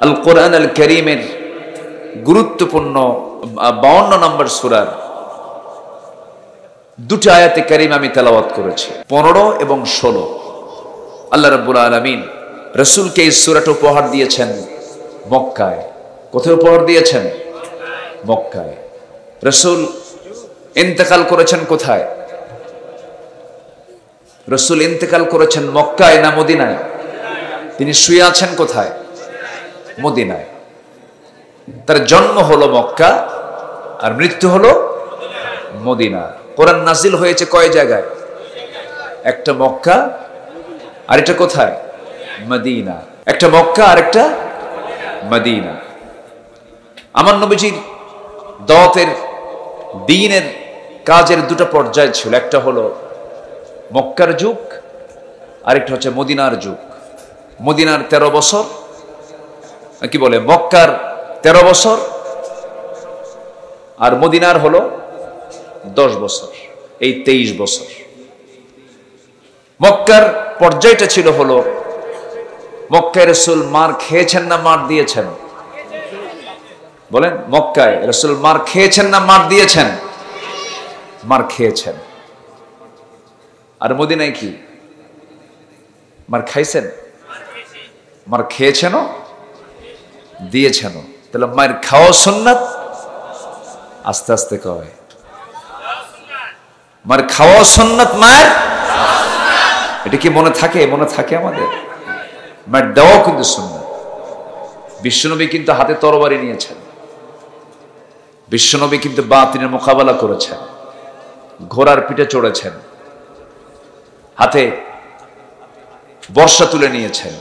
আল কোরআন আল কারীমের গুরুত্বপূর্ণ 52 নম্বর সূরার দুটি আয়াতে কারীম আমি তেলাওয়াত করেছি, 15 এবং 16। আল্লাহ রাব্বুল আলামিন রাসূলকে এই সূরাটা উপহার দিয়েছেন মক্কায়। কোথায় উপহার দিয়েছেন? মক্কায়। রাসূল ইন্তেকাল করেছেন কোথায়? রাসূল ইন্তেকাল করেছেন মক্কায় না মদিনায়? তিনি শুয়ে আছেন কোথায়? মদিনায়। তার জন্ম হলো মক্কা আর মৃত্যু হলো মদিনা। কোরআন নাজিল হয়েছে কয় জায়গায়? একটা মক্কা আর এটা কোথায়? মদিনা। একটা মক্কা আর একটা মদিনা। আমার নবীজির দাওয়াতের দ্বীনের কাজের দুটো পর্যায় ছিল, একটা হলো মক্কার যুগ আর একটা হচ্ছে মদিনার যুগ। মদিনার 13 বছর, কি বলে, মক্কার 13 বছর আর মদিনার হলো 10 বছর, এই 23 বছর। মক্কার পর্যায়টা ছিল হলো মক্কায় রাসূল মার খেয়েছেন না মার দিয়েছেন? বলেন, মক্কায় রাসূল মার খেয়েছেন না মার দিয়েছেন? মার খেয়েছেন। আর মদিনায় কি মার খাইছেন? মার খেয়েছেনও দিয়েছেনও। তাহলে মায়ের খাওয়া সুন্নাত। আস্তে আস্তে কয়, মার খাওয়া সুন্নাত, মায়ের। এটা কি মনে থাকে? মনে থাকে আমাদের? মায়ের দেওয়াও কিন্তু সুন্নাত। বিশ্বনবী কিন্তু হাতে তরবারি নিয়েছেন, বিশ্বনবী কিন্তু বাতিলের মোকাবেলা করেছেন, ঘোড়ার পিঠে চড়েছেন, হাতে বর্শা তুলে নিয়েছেন,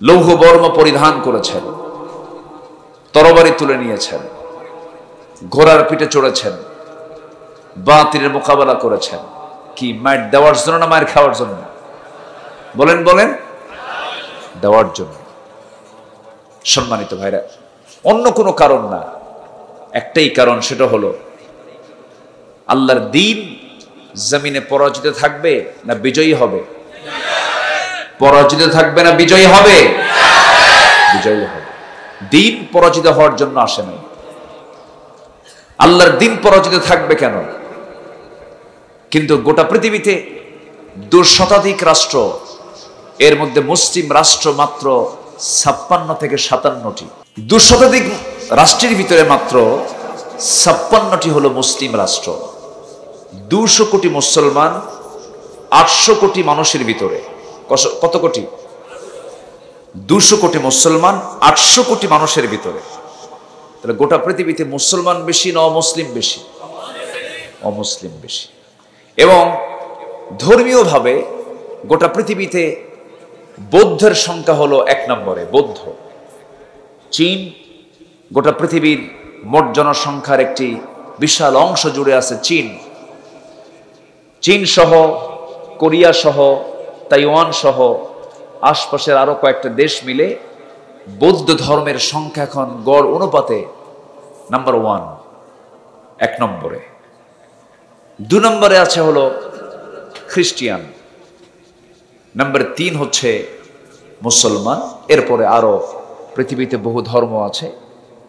লৌহ বর্ম পরিধান করেছেন, তরবারি তুলে নিয়েছেন, ঘোড়ার পিঠে চড়েছেন, বাতিলের মোকাবেলা করেছেন। কি মায়ের দেওয়ার জন্য না মায়ের খাওয়ার জন্য? বলেন বলেন, দেওয়ার জন্য। সম্মানিত ভাইরা, অন্য কোনো কারণ না, একটাই কারণ, সেটা হলো আল্লাহর দ্বীন জমিনে পরাজিত থাকবে না বিজয়ী হবে? পরাজিত থাকবে না বিজয়ী হবে? বিজয়ী হবে। দ্বীন পরাজিত হওয়ার জন্য আসে নাই। আল্লাহর দ্বীন পরাজিত থাকবে কেন? কিন্তু গোটা পৃথিবীতে 2 শতাধিক রাষ্ট্র, এর মধ্যে মুসলিম রাষ্ট্র মাত্র 56 থেকে 57টি। 2 শতাধিক রাষ্ট্রের ভিতরে মাত্র 56টি হলো মুসলিম রাষ্ট্র। 200 কোটি মুসলমান 800 কোটি মানুষের ভিতরে। কত কোটি? 200 কোটি মুসলমান 800 কোটি মানুষের ভিতরে। তাহলে গোটা পৃথিবীতে মুসলমান বেশি না অমুসলিম বেশি? অমুসলিম বেশি। এবং ধর্মীয়ভাবে গোটা পৃথিবীতে বৌদ্ধের সংখ্যা হলো 1 নম্বরে। বৌদ্ধ। চীন গোটা পৃথিবীর মোট জনসংখ্যার একটি বিশাল অংশ জুড়ে আছে চীন। চীন সহ, কোরিয়া সহ, তাইওয়ান সহ আশপাশের আরো কয়েকটা দেশ মিলে বৌদ্ধ ধর্মের সংখ্যা এখন গড় অনুপাতে নাম্বার 1, 1 নম্বরে। 2 নম্বরে আছে হলো খ্রিস্টিয়ান, নাম্বার 3 হচ্ছে মুসলমান। এরপরে আরো পৃথিবীতে বহু ধর্ম আছে।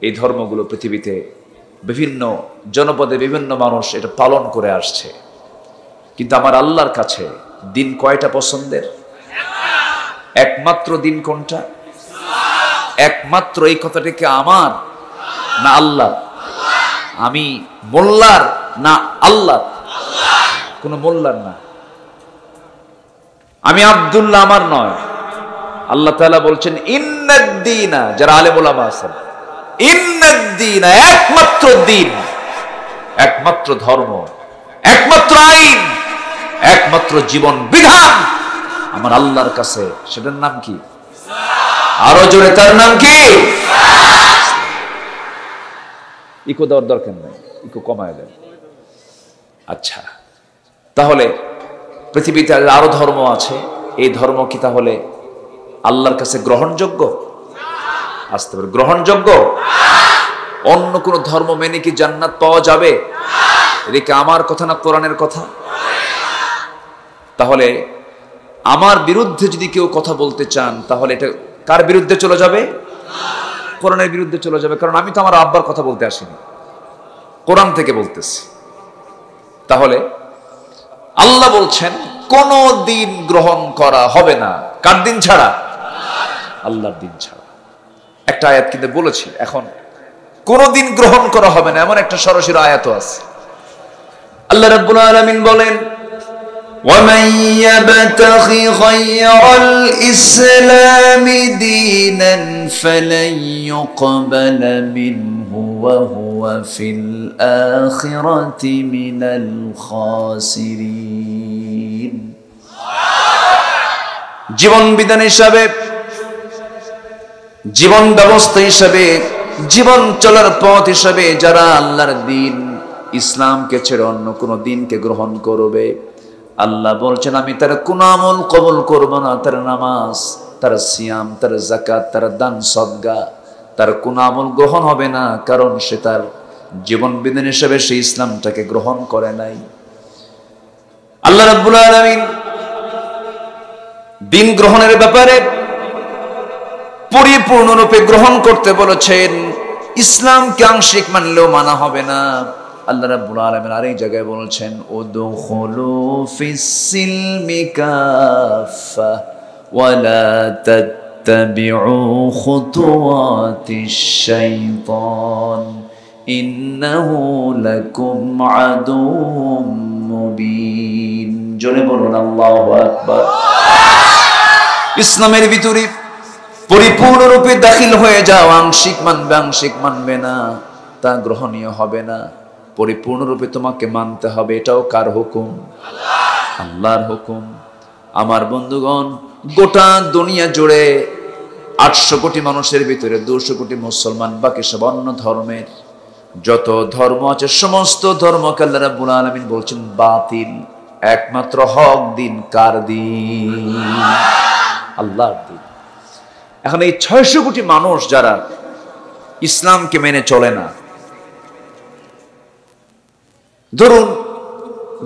এই ধর্মগুলো পৃথিবীতে বিভিন্ন জনপদে বিভিন্ন মানুষ এটা পালন করে আসছে। কিন্তু আমার আল্লাহর কাছে দিন কয়টা পছন্দের? একমাত্র দিন কোনটা? একমাত্র। এই কথাটাকে আমার না আল্লাহ? আমি মোল্লার না আল্লাহ? কোন মোল্লার না। আমি আব্দুল্লাহ, আমার নয়। আল্লাহ তাআলা বলছেন ইন্নাদ-দীনা, যারা আলেম ওলামা আছেন, ইন্নাদ-দীনা, একমাত্র দিন, একমাত্র ধর্ম, একমাত্র আইন, একমাত্র জীবন বিধান আমার আল্লাহর কাছে, সেটার নাম কি? আরো জোরে, তার নাম কি? ইকো দেওয়ার দরকার নেই, ইকো কমায় দেন। আচ্ছা, তাহলে পৃথিবীতে আরো ধর্ম আছে। এই ধর্ম কি তাহলে আল্লাহর কাছে গ্রহণযোগ্য? আসতে পারে গ্রহণযোগ্য? অন্য কোন ধর্ম মেনে কি জান্নাত পাওয়া যাবে? এটা কি আমার কথা না কোরআনের কথা? তাহলে আমার বিরুদ্ধে যদি কেউ কথা বলতে চান, তাহলে এটা কার বিরুদ্ধে চলে যাবে? কোরআনের বিরুদ্ধে চলে যাবে। কারণ আমি তো আমার আব্বার কথা বলতে আসিনি, কোরআন থেকে বলতেছি। তাহলে আল্লাহ বলছেন কোন দিন গ্রহণ করা হবে না। কার দিন ছাড়া? আল্লাহর দিন ছাড়া। একটা আয়াত কিন্তু বলেছি, এখন কোন দিন গ্রহণ করা হবে না এমন একটা সরাসরি আয়াতও আছে। আল্লাহ রাব্বুল আলামিন বলেন, ومن يبتغ غير الإسلام دينا فلن يقبل منه وهو في الآخرة من الخاسرين। জীবন বিধান হিসাবে, জীবন ব্যবস্থা হিসাবে, জীবন চলার পথ হিসাবে যারা আল্লাহর দিন ইসলামকে ছেড়ে অন্য কোন দিনকে গ্রহণ করবে, আল্লাহ বলছেন আমি তার কোন আমল কবুল করব না। তার নামাজ, তার সিয়াম, তার যাকাত, তার দান সদকা, তার কোন আমল গ্রহণ হবে না। কারণ সে তার জীবন বিধান হিসেবে সে ইসলামটাকে গ্রহণ করে নাই। আল্লাহ রাব্বুল আলামিন দিন গ্রহণের ব্যাপারে পরিপূর্ণরূপে গ্রহণ করতে বলেছেন। ইসলামকে আংশিক মানলেও মানা হবে না। আল্লাহ রাব্বুল আলামিন আর এই জায়গায় বলছেন উদখুলু ফিস-সিলমি কাফা ওয়া লা তাত্তাবিউ খুতুওয়াতিশ শাইতান ইন্নাহু লাকুম আদুউম মুবিন। জোরে বলুন আল্লাহু আকবার। ইসলামের ভিতরে পরিপূর্ণরূপে দাখিল হয়ে যাও, আংশিক মানবে আংশিক মানবে না, তা গ্রহণীয় হবে না। পরিপূর্ণরূপে তোমাকে মানতে হবে। এটাও কার হুকুম? আল্লাহর হুকুম। আমার বন্ধুগণ, গোটা দুনিয়া জুড়ে 800 কোটি মানুষের ভিতরে 200 কোটি মুসলমান, বাকি সব অন্য ধর্মের। যত ধর্ম আছে সমস্ত ধর্মকে আল্লাহ রাব্বুল আলামিন বলছেন বাতিল। একমাত্র হক দিন কার দিন? আল্লাহর দিন। এখন এই 600 কোটি মানুষ যারা ইসলামকে মেনে চলে না, ধরুন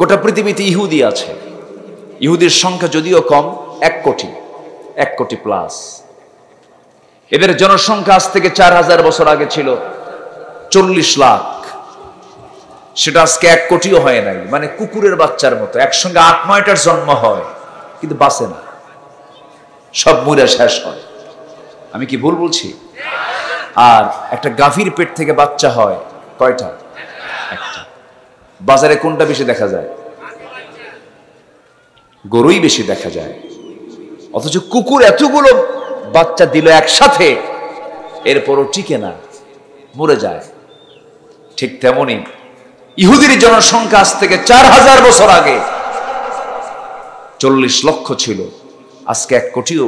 গোটা পৃথিবীতে ইহুদি আছে, ইহুদির সংখ্যা যদিও কম, 1 কোটি প্লাস। এদের জনসংখ্যা আজ থেকে 4000 বছর আগে ছিল 40 লাখ। সেটা আজকে 1 কোটিও হয় নাই। মানে কুকুরের বাচ্চার মতো একসঙ্গে 8-9টার জন্ম হয়, কিন্তু বাঁচে না, সব মরে শেষ হয়। আমি কি ভুল বলছি? আর একটা গাভীর পেট থেকে বাচ্চা হয় কয়টা? একটা। বাজারে কোনটা বেশি দেখা যায়? গরুই বেশি দেখা যায়। অথচ কুকুর এতগুলো বাচ্চা দিল একসাথে, এরপরও টিকে না, মরে যায়। ঠিক তেমনি ইহুদির জনসংখ্যা আজ থেকে 4000 বছর আগে 40 লক্ষ ছিল, আজকে 1 কোটিও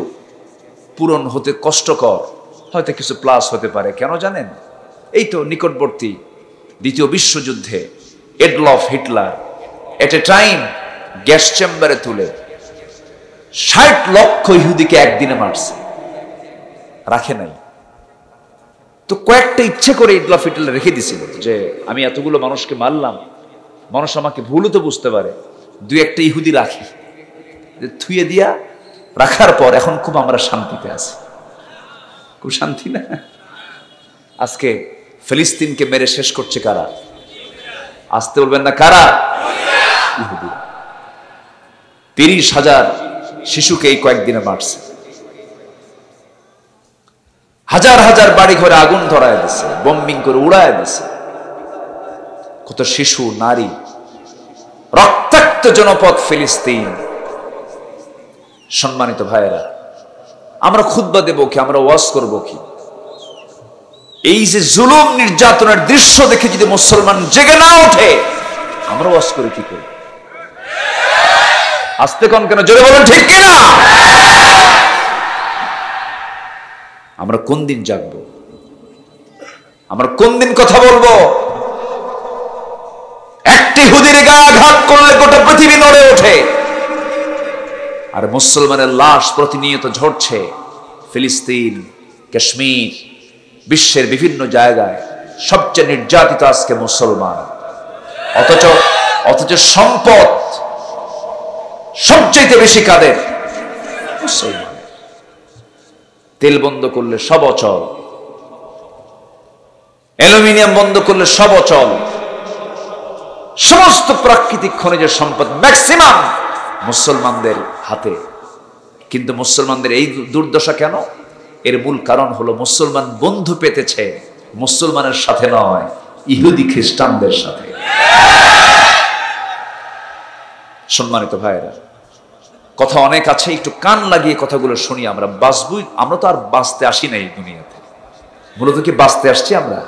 পূরণ হতে কষ্টকর। হয়তো কিছু প্লাস হতে পারে। কেন জানেন? এই তো নিকটবর্তী দ্বিতীয় বিশ্বযুদ্ধে এডলফ হিটলার এট এ টাইম গ্যাস চেম্বারে তুলে 60 লক্ষ ইহুদিকে একদিনে মারছে, রাখে নাই। তো কয়েকটা ইচ্ছে করে এডলফ হিটলার রেখে দিছিল যে আমি এতগুলো মানুষকে মারলাম, মানুষ আমাকে ভুলও তো বুঝতে পারে, 2-1টা ইহুদি রাখি। থুয়ে দিয়া রাখার পর এখন খুব আমরা শান্তিতে আছি। খুব শান্তি না? আজকে ফিলিস্তিনকে মেরে শেষ করছে কারা? আসতে বলবেন না কারা? ইহুদি। 30,000 শিশুকে এই কয়েকদিনে মারছে। হাজার হাজার বাড়ি ঘরে আগুন ধরায় দিছে, বম্বিং করে উড়ায় দিছে। কত শিশু, নারী, রক্তাক্ত জনপদ ফিলিস্তিন। সম্মানিত ভাইয়েরা, আমরা খুতবা দেব কি, আমরা ওয়াজ করব কি? এই যে জুলুম নির্যাতনের দৃশ্য দেখে যদি মুসলমান জেগে না ওঠে, আমরা ওয়াজ করে কি করব? আস্তে কোন কেন, জোরে বলেন ঠিক কিনা? আমরা কোন দিন জাগবো? আমরা কোন দিন কথা বলবো? একটি হুদির গায়ে আঘাত করলে গোটা পৃথিবী নড়ে ওঠে। আর মুসলমানের লাশ প্রতিনিয়ত ঝরছে ফিলিস্তিন, কাশ্মীর, বিশ্বের বিভিন্ন জায়গায়। সবচেয়ে নির্যাতিত আজকে মুসলমান। অথচ সম্পদ সবচেয়ে বেশি কাদের? মুসলমান। তেল বন্ধ করলে সব অচল, অ্যালুমিনিয়াম বন্ধ করলে সব অচল, সমস্ত প্রাকৃতিক খনিজের সম্পদ ম্যাক্সিমাম মুসলমানদের হাতে। কিন্তু মুসলমানদের এই দুর্দশা কেন? এর মূল কারণ হলো মুসলমান বন্ধু পেতেছে মুসলমানের সাথে নয়, ইহুদি খ্রিস্টানদের সাথে। সম্মানিত ভাইয়েরা, কথা অনেক আছে, একটু কান লাগিয়ে কথাগুলো শুনি। আমরা বাঁচবই, আমরা তো আর বাঁচতে আসি না এই দুনিয়াতে। মূলত কি বাঁচতে আসছি? আমরা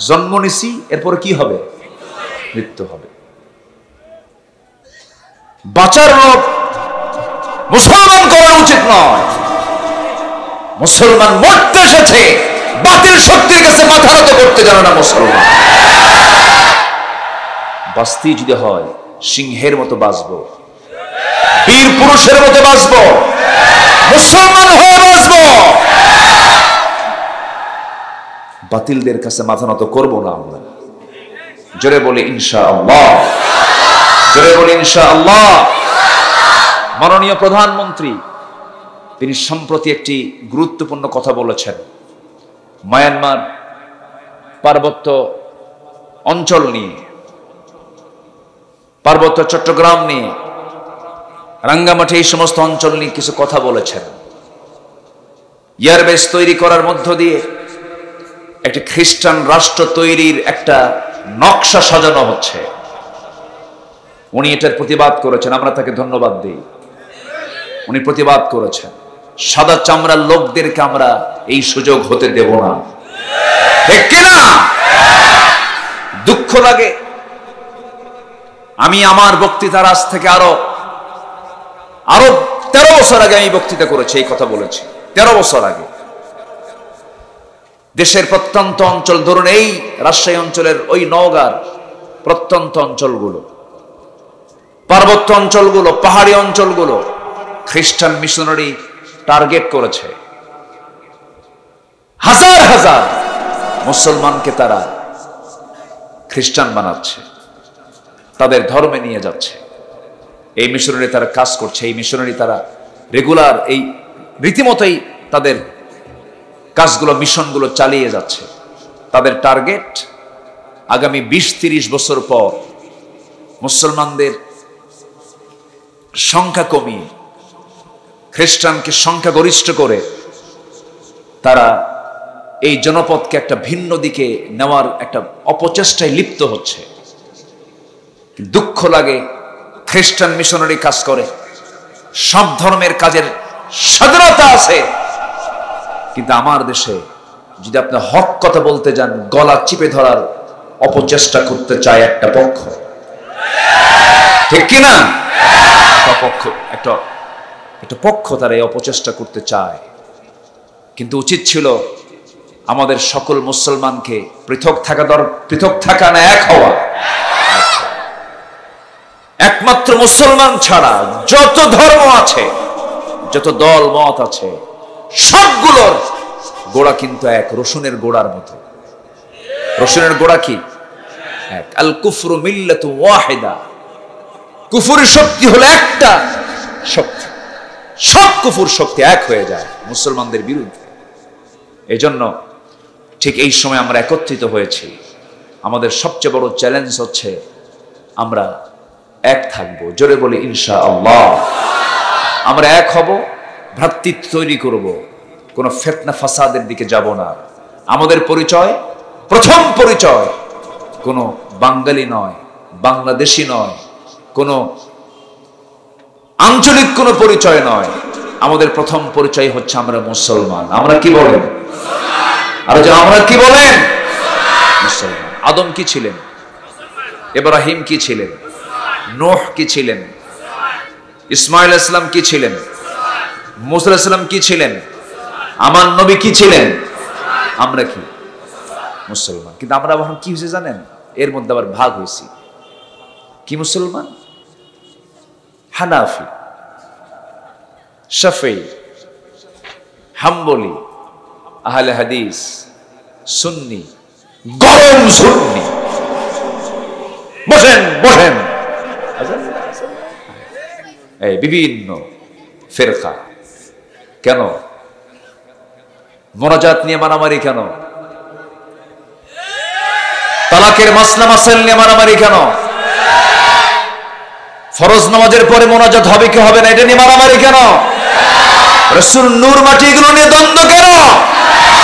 জন্ম নিছি, এরপরে কি হবে? মৃত্যু হবে। বাঁচার রোগ মুসলমান করা উচিত নয়। মুসলমান মরতে এসেছে, বাতিল শক্তির কাছে মাথা নত করতে জানে না মুসলমান। বাঁচতেই যদি হয় সিংহের মতো বাঁচবো, বীর পুরুষের মতো বাঁচবো, মুসলমান হয়ে বাঁচবো। বাতিলদের কাছে মাথা নত করবো না আমরা। জোরে বলি ইনশাআল্লাহ, জোরে বলি ইনশাআল্লাহ। মাননীয় প্রধানমন্ত্রী তিনি সম্প্রতি একটি গুরুত্বপূর্ণ কথা বলেছেন। মায়ানমার পার্বত্য অঞ্চল নিয়ে, পার্বত্য চট্টগ্রাম নিয়ে, রাঙ্গামাটি, এই সমস্ত অঞ্চল নিয়ে কিছু কথা বলেছেন। এয়ারবেস তৈরি করার মধ্য দিয়ে একটি খ্রিস্টান রাষ্ট্র তৈরির একটা নকশা সাজানো হচ্ছে। উনি এটার প্রতিবাদ করেছেন, আমরা তাকে ধন্যবাদ দিই। উনি প্রতিবাদ করেছেন। সাদা চামড়ার লোকদেরকে আমরা এই সুযোগ হতে দেব না, ঠিক কিনা? দুঃখ লাগে, আমি আমার বক্তৃতার আজ থেকে আরো 13 বছর আগে আমি বক্তৃতা করেছি, এই কথা বলেছি 13 বছর আগে। দেশের প্রত্যন্ত অঞ্চল, ধরুন এই রাজশাহী অঞ্চলের ওই নওগাঁর প্রত্যন্ত অঞ্চলগুলো, পার্বত্য অঞ্চলগুলো, পাহাড়ি অঞ্চলগুলো খ্রিস্টান মিশনারি টার্গেট করেছে। হাজার হাজার মুসলমানকে তারা খ্রিস্টান বানাচ্ছে, তাদের ধর্মে নিয়ে যাচ্ছে। এই মিশনারি তারা কাজ করছে, এই মিশনারি তারা রেগুলার এই রীতিমতোই তাদের কাজগুলো, মিশনগুলো চালিয়ে যাচ্ছে। তাদের টার্গেট আগামী 20-30 বছর পর মুসলমানদের সংখ্যা কমিয়ে খ্রিস্টানকে সংখ্যাগরিষ্ঠ করে তারা এই জনপদকে একটা ভিন্ন দিকে নেওয়ার একটা অপচেষ্টায় লিপ্ত হচ্ছে। দুঃখ লাগে, খ্রিস্টান মিশনারি কাজ করে, সব ধর্মের কাজের স্বাধীনতা আছে, কিন্তু আমার দেশে যদি আপনি হক কথা বলতে যান, গলা চিপে ধরার অপচেষ্টা করতে চায় একটা পক্ষ, ঠিক কিনা? একটা পক্ষ তারা এই অপচেষ্টা করতে চায়। কিন্তু উচিত ছিল আমাদের সকল মুসলমানকে পৃথক থাকা না, এক হওয়া। একমাত্র মুসলমান ছাড়া যত ধর্ম আছে, যত দল মত আছে, সবগুলোর গোড়া কিন্তু এক, রসুনের গোড়ার মতো। রসুনের গোড়া কি? এক। আল কুফরু মিল্লাতু ওয়াহিদা, কুফুরের শক্তি হলো একটা শক্তি, সব কুফুর শক্তি এক হয়ে যায় মুসলমানদের বিরুদ্ধে। এজন্য ঠিক এই সময় আমরা একত্রিত হয়েছি। আমাদের সবচেয়ে বড় চ্যালেঞ্জ হচ্ছে আমরা এক থাকবো। জোরে বলি ইনশাআল্লাহ। আমরা এক হব, ভ্রাতৃত্ব তৈরি করব, কোনো ফিতনা ফাসাদের দিকে যাব না। আমাদের পরিচয়, প্রথম পরিচয় কোনো বাঙালি নয়, বাংলাদেশি নয়, কোনো আঞ্চলিক কোনো পরিচয় নয়। আমাদের প্রথম পরিচয় হচ্ছে আমরা মুসলমান। আমরা কি বলেন? আর আমরা কি বলেন? মুসলমান। আদম কি ছিলেন? ইব্রাহিম কি ছিলেন? নূহ কি ছিলেন? ইসমাইল ইসলাম কি ছিলেন? মুসা ইসলাম কি ছিলেন? আমার নবী কি ছিলেন? আমরা কি? মুসলমান। কিন্তু আমরা এখন কি হয়েছে জানেন? এর মধ্যে আবার ভাগ হয়েছি। কি মুসলমান? হানাফি, শাফি, হাম্বলি, আহলে হাদিস, সুন্নি, গরম সুন্নি। বসেন বসেন, এই বিভিন্ন ফেরকা। কেন? মোনাজাত নিয়ে মারামারি কেন? তালাকের মাসলা মাসাইল নিয়ে মারামারি কেন? ফরজ নামাজের পরে মোনাজাত হবে কি হবে না এটা নিয়ে মারামারি কেন? রাসূল নূর মাটি এগুলো নিয়ে দ্বন্দ্ব কেন?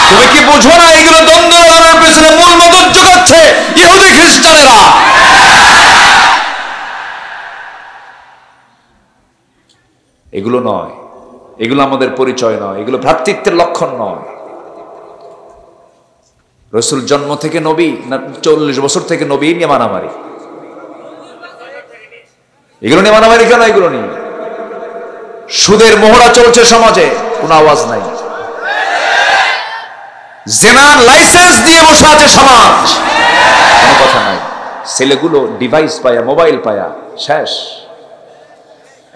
তুমি কি বুঝো না এগুলো দ্বন্দ্ব করার পেছনে মূল মদত যোগাচ্ছে ইহুদি খ্রিস্টানেরা? এগুলো নয়, এগুলো আমাদের পরিচয় নয়, এগুলো ভ্রাতৃত্বের লক্ষণ নয়। রাসূল জন্ম থেকে নবী না 40 বছর থেকে নবী নিয়ে মারামারি? এগুলো নিয়ে মারামারি কেন? এগুলো নিয়ে সুদের মোহরা চলছে সমাজে, কোনো আওয়াজ নাই। জেনার লাইসেন্স দিয়ে বসে আছে সমাজ, কোনো কথা নাই। ছেলেগুলো ডিভাইস পায়া, মোবাইল পায়া শেষ।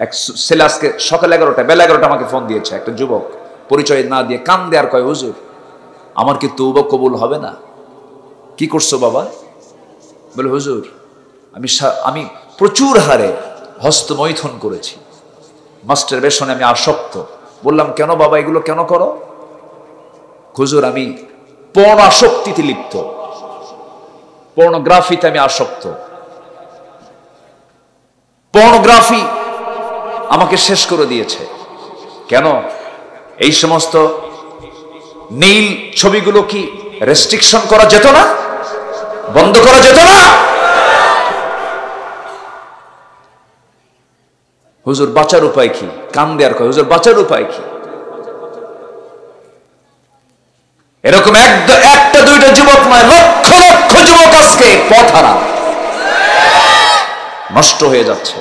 এক ছেলে আজকে সকাল 11টা বেলা 11টা আমাকে ফোন দিয়েছে, একটা যুবক, পরিচয় না দিয়ে কান্দে আর কয়, হুজুর আমার কি তওবা কবুল হবে না? কি করছো বাবা? বলে হুজুর আমি প্রচুর হারে হস্তমৈথুন করেছি, মাস্টারবেশনে আমি আসক্ত। বললাম কেন বাবা এগুলো কেন করো? হুজুর আমি পর্ণ আসক্তিতে লিপ্ত, পর্নোগ্রাফিতে আমি আসক্ত, পর্নোগ্রাফি আমাকে শেষ করে দিয়েছে। কেন? এই সমস্ত নীল ছবিগুলো কি রেস্ট্রিকশন করা যেত না? বন্ধ করা যেত না? হুজুর বাঁচার উপায় কি? কান দেয়ার কয়, হুজুর বাঁচার উপায় কি? এরকম একটা দুইটা যুবক নয়, লক্ষ লক্ষ যুবক আজকে পথহারা, নষ্ট হয়ে যাচ্ছে।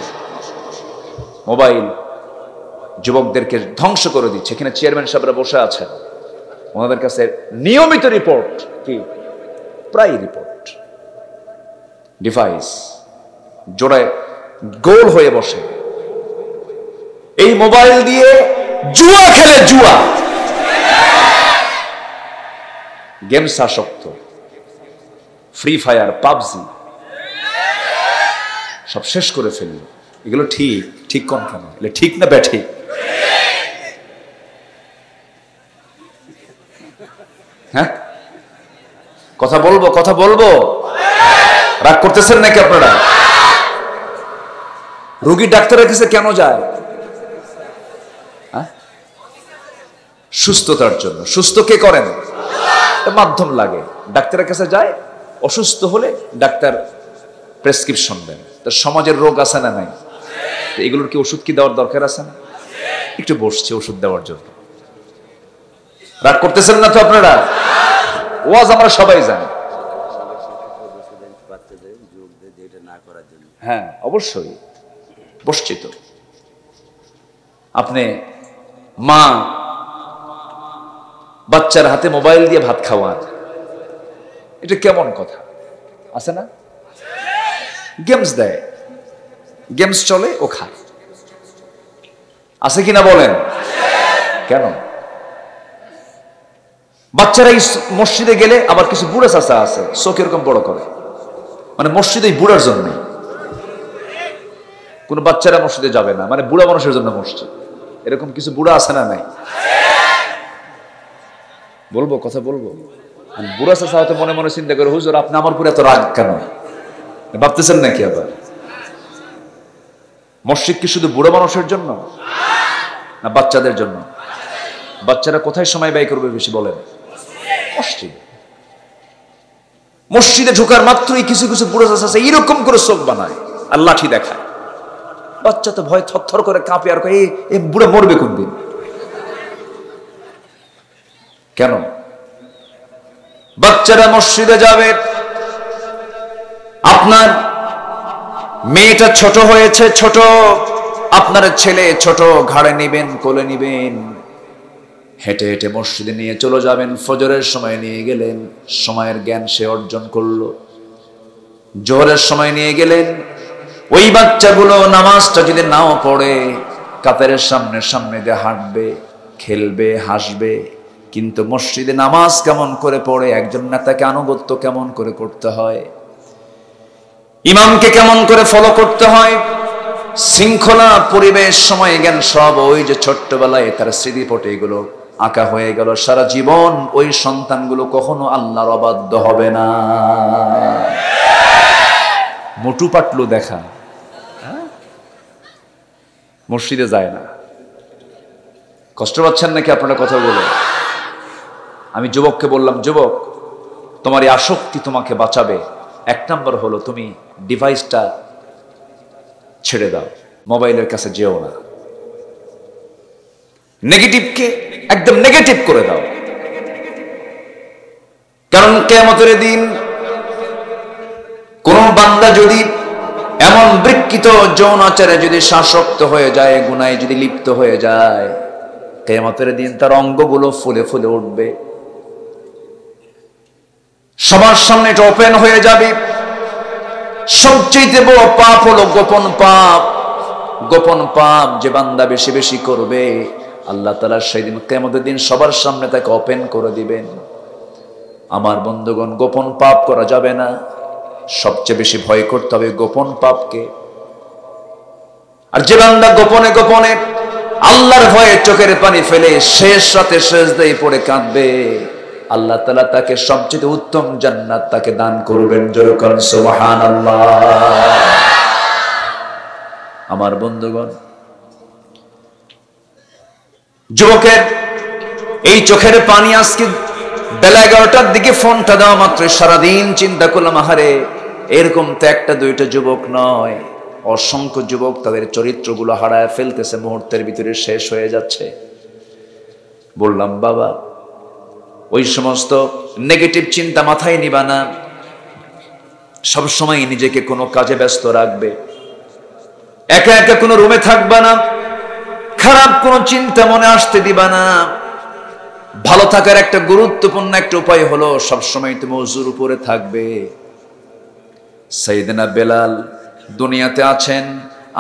মোবাইল যুবকদেরকে ধ্বংস করে দিচ্ছে। এখানে চেয়ারম্যান সাহেবরা বসে আছেন, ওনাদের কাছে নিয়মিত রিপোর্ট কি, প্রায় রিপোর্ট, ডিভাইস জোড়ায় গোল হয়ে বসে এই মোবাইল দিয়ে জুয়া খেলে, জুয়া গেমস আসক্ত, ফ্রি ফায়ার, পাবজি সব শেষ করে ফেলল। এগুলো ঠিক ঠিক কোন কেন? এগুলো ঠিক না ব্যাঠিক? হ্যাঁ কথা বলবো, কথা বলবো, রাগ করতেছেন নাকি আপনারা? রোগী ডাক্তারের কাছে কেন যায়? সুস্থতার জন্য। সুস্থ কে করেন? মাধ্যম লাগে, ডাক্তারের কাছে যায়। অসুস্থ হলে ডাক্তার প্রেসক্রিপশন দেন। তার সমাজের রোগ আছে না নাই? এগুলোর কি ওষুধ কি দেওয়ার দরকার আছে না? একটু বসছে ওষুধ দেওয়ার জন্য। রাগ করতেছেন না তো আপনারা? ওয়াজ আমরা সবাই জানি। হ্যাঁ অবশ্যই বসছি তো। আপনি মা বাচ্চার হাতে মোবাইল দিয়ে ভাত খাওয়ান, এটা কেমন কথা? আছে না? গেমস দেয়, গেমস চলে, ও খায়, আছে কিনা বলেন? কেন? বাচ্চারা মসজিদে গেলে আবার কিছু বুড়া চাচা আছে, চোখ এরকম বড় করে, মানে মসজিদে বুড়ার জন্য। কোন বাচ্চারা মসজিদে যাবে না, মানে বুড়া মানুষের জন্য মসজিদ। এরকম কিছু বুড়া আছে না নাই? বলবো, কথা বলবো। বুড়া চাচা হয়তো মনে মনে চিন্তা করে, হুজুর আপনি আমার উপরে এত রাগ কেন? ভাবতেছেন নাকি আবার? মসজিদ কি শুধু বুড়া মানুষের জন্য না বাচ্চাদের জন্য? বাচ্চারা কোথায় সময় ব্যয় করবে বেশি বলেন? মসজিদ। মসজিদে ঢোকার মাত্রই কিছু কিছু বুড়া চাচা আছে এরকম করে চোখ বানায় আর লাঠি দেখায়। বাচ্চা তো ভয় থরথর করে কাঁপে আর কয়, এই বুড়া মরবে কোন দিন। কেন? বাচ্চারা মসজিদে যাবে, আপনার মেয়েটা ছোট হয়েছে, ছোট, আপনার ছেলে ছোট, ঘাড়ে নিবেন, কোলে নিবেন, হেঁটে হেঁটে মসজিদে নিয়ে চলে যাবেন। ফজরের সময় নিয়ে গেলেন, সময়ের জ্ঞান সে অর্জন করলো। জোহরের সময় নিয়ে গেলেন, ওই বাচ্চাগুলো নামাজটা যদি নাও পড়ে, কাতারের সামনে সামনে দিয়ে হাঁটবে, খেলবে, হাসবে, কিন্তু মসজিদে নামাজ কেমন করে পড়ে, একজন নেতাকে আনুগত্য কেমন করে করতে হয়, ইমামকে কেমন করে ফলো করতে হয়, শৃঙ্খলা, পরিবেশ, সময় জ্ঞান সব ওই যে ছোট্টবেলায় তার স্মৃতিপটে এগুলো আঁকা হয়ে গেল, সারা জীবন ওই সন্তানগুলো কখনো আল্লাহর অবাধ্য হবে না। মোটু পাটলু দেখা, মসজিদে যায় না। কষ্ট পাচ্ছেন নাকি আপনারা কথা বলে? আমি যুবককে বললাম, যুবক, তোমার এই আসক্তি তোমাকে বাঁচাবে। এক নম্বর হলো তুমি ডিভাইসটা ছেড়ে দাও, মোবাইলের কাছে যেও না, নেগেটিভকে একদম নেগেটিভ করে দাও। কারণ কিয়ামতের দিন কোন বান্দা যদি এমন বিকৃত যৌনাচারে যদি আসক্ত হয়ে যায়, গুনাহে যদি লিপ্ত হয়ে যায়, কিয়ামতের দিন তার অঙ্গগুলো ফুলে ফুলে উঠবে, সবার সামনে এটা ওপেন হয়ে যাবে। সবচেয়ে বড় পাপ হলো গোপন পাপ। গোপন পাপ যে বান্দা বেশি বেশি করবে, আল্লাহ তাআলা সেদিন কিয়ামতের দিন সবার সামনে তাকে ওপেন করে দিবেন। আমার বন্ধুগণ, গোপন পাপ করা যাবে না, সবচেয়ে বেশি ভয় করতে হবে গোপন পাপকে। আর যে বান্দা গোপনে গোপনে আল্লাহর ভয়ে চোখের পানি ফেলে শেষ রাতে সিজদায় পড়ে কাঁদবে, আল্লাহ তাআলা তাকে সবচেয়ে উত্তম জান্নাত তাকে দান করবেন। জোরে বলুন সুবহানাল্লাহ। আমার বন্ধুগণ, যুবকের এই চোখের পানি আজকে বেলা 11টার দিকে ফোনটা দেওয়া মাত্র সারাদিন চিন্তা করলাম, আহারে এরকম তো একটা দুইটা যুবক নয়, অসংখ্য যুবক তাদের চরিত্রগুলো হারায় ফেলতেছে, মুহূর্তের ভিতরে শেষ হয়ে যাচ্ছে। বললাম, বাবা, ওই সমস্ত নেগেটিভ চিন্তা মাথায় নিবা না, সবসময় নিজেকে কোনো কাজে ব্যস্ত রাখবে, একা একা কোনো রুমে থাকবা না, খারাপ কোনো চিন্তা মনে আসতে দিবা না। ভালো থাকার একটা গুরুত্বপূর্ণ একটা উপায় হলো সবসময় তুমি ওযুর উপরে থাকবে। সাইয়েদনা বেলাল দুনিয়াতে আছেন,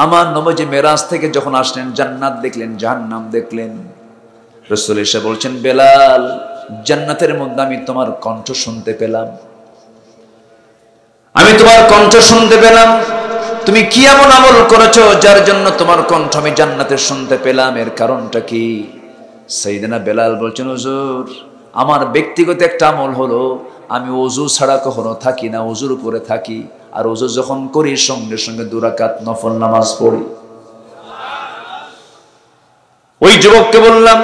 আমার নবী মেরাজ থেকে যখন আসলেন জান্নাত দেখলেন, জাহান্নাম দেখলেন। রাসূল এসে বলছেন, বেলাল, জান্নাতের মধ্যে আমি তোমার কণ্ঠ শুনতে পেলাম, আমি তোমার কণ্ঠ শুনতে পেলাম। তুমি কি এমন আমল করেছো যার জন্য তোমার কণ্ঠ আমি জান্নাতে শুনতে পেলাম? এর কারণটা কি? সাইয়েদনা বেলাল বলছেন, হুজুর, আমার ব্যক্তিগত একটা আমল হলো আমি ওযু ছাড়া কখনো থাকি না, ওযুর উপরে থাকি। আর ওযু যখন করি সঙ্গে সঙ্গে 2 রাকাত নফল নামাজ পড়ি। ওই যুবককে বললাম,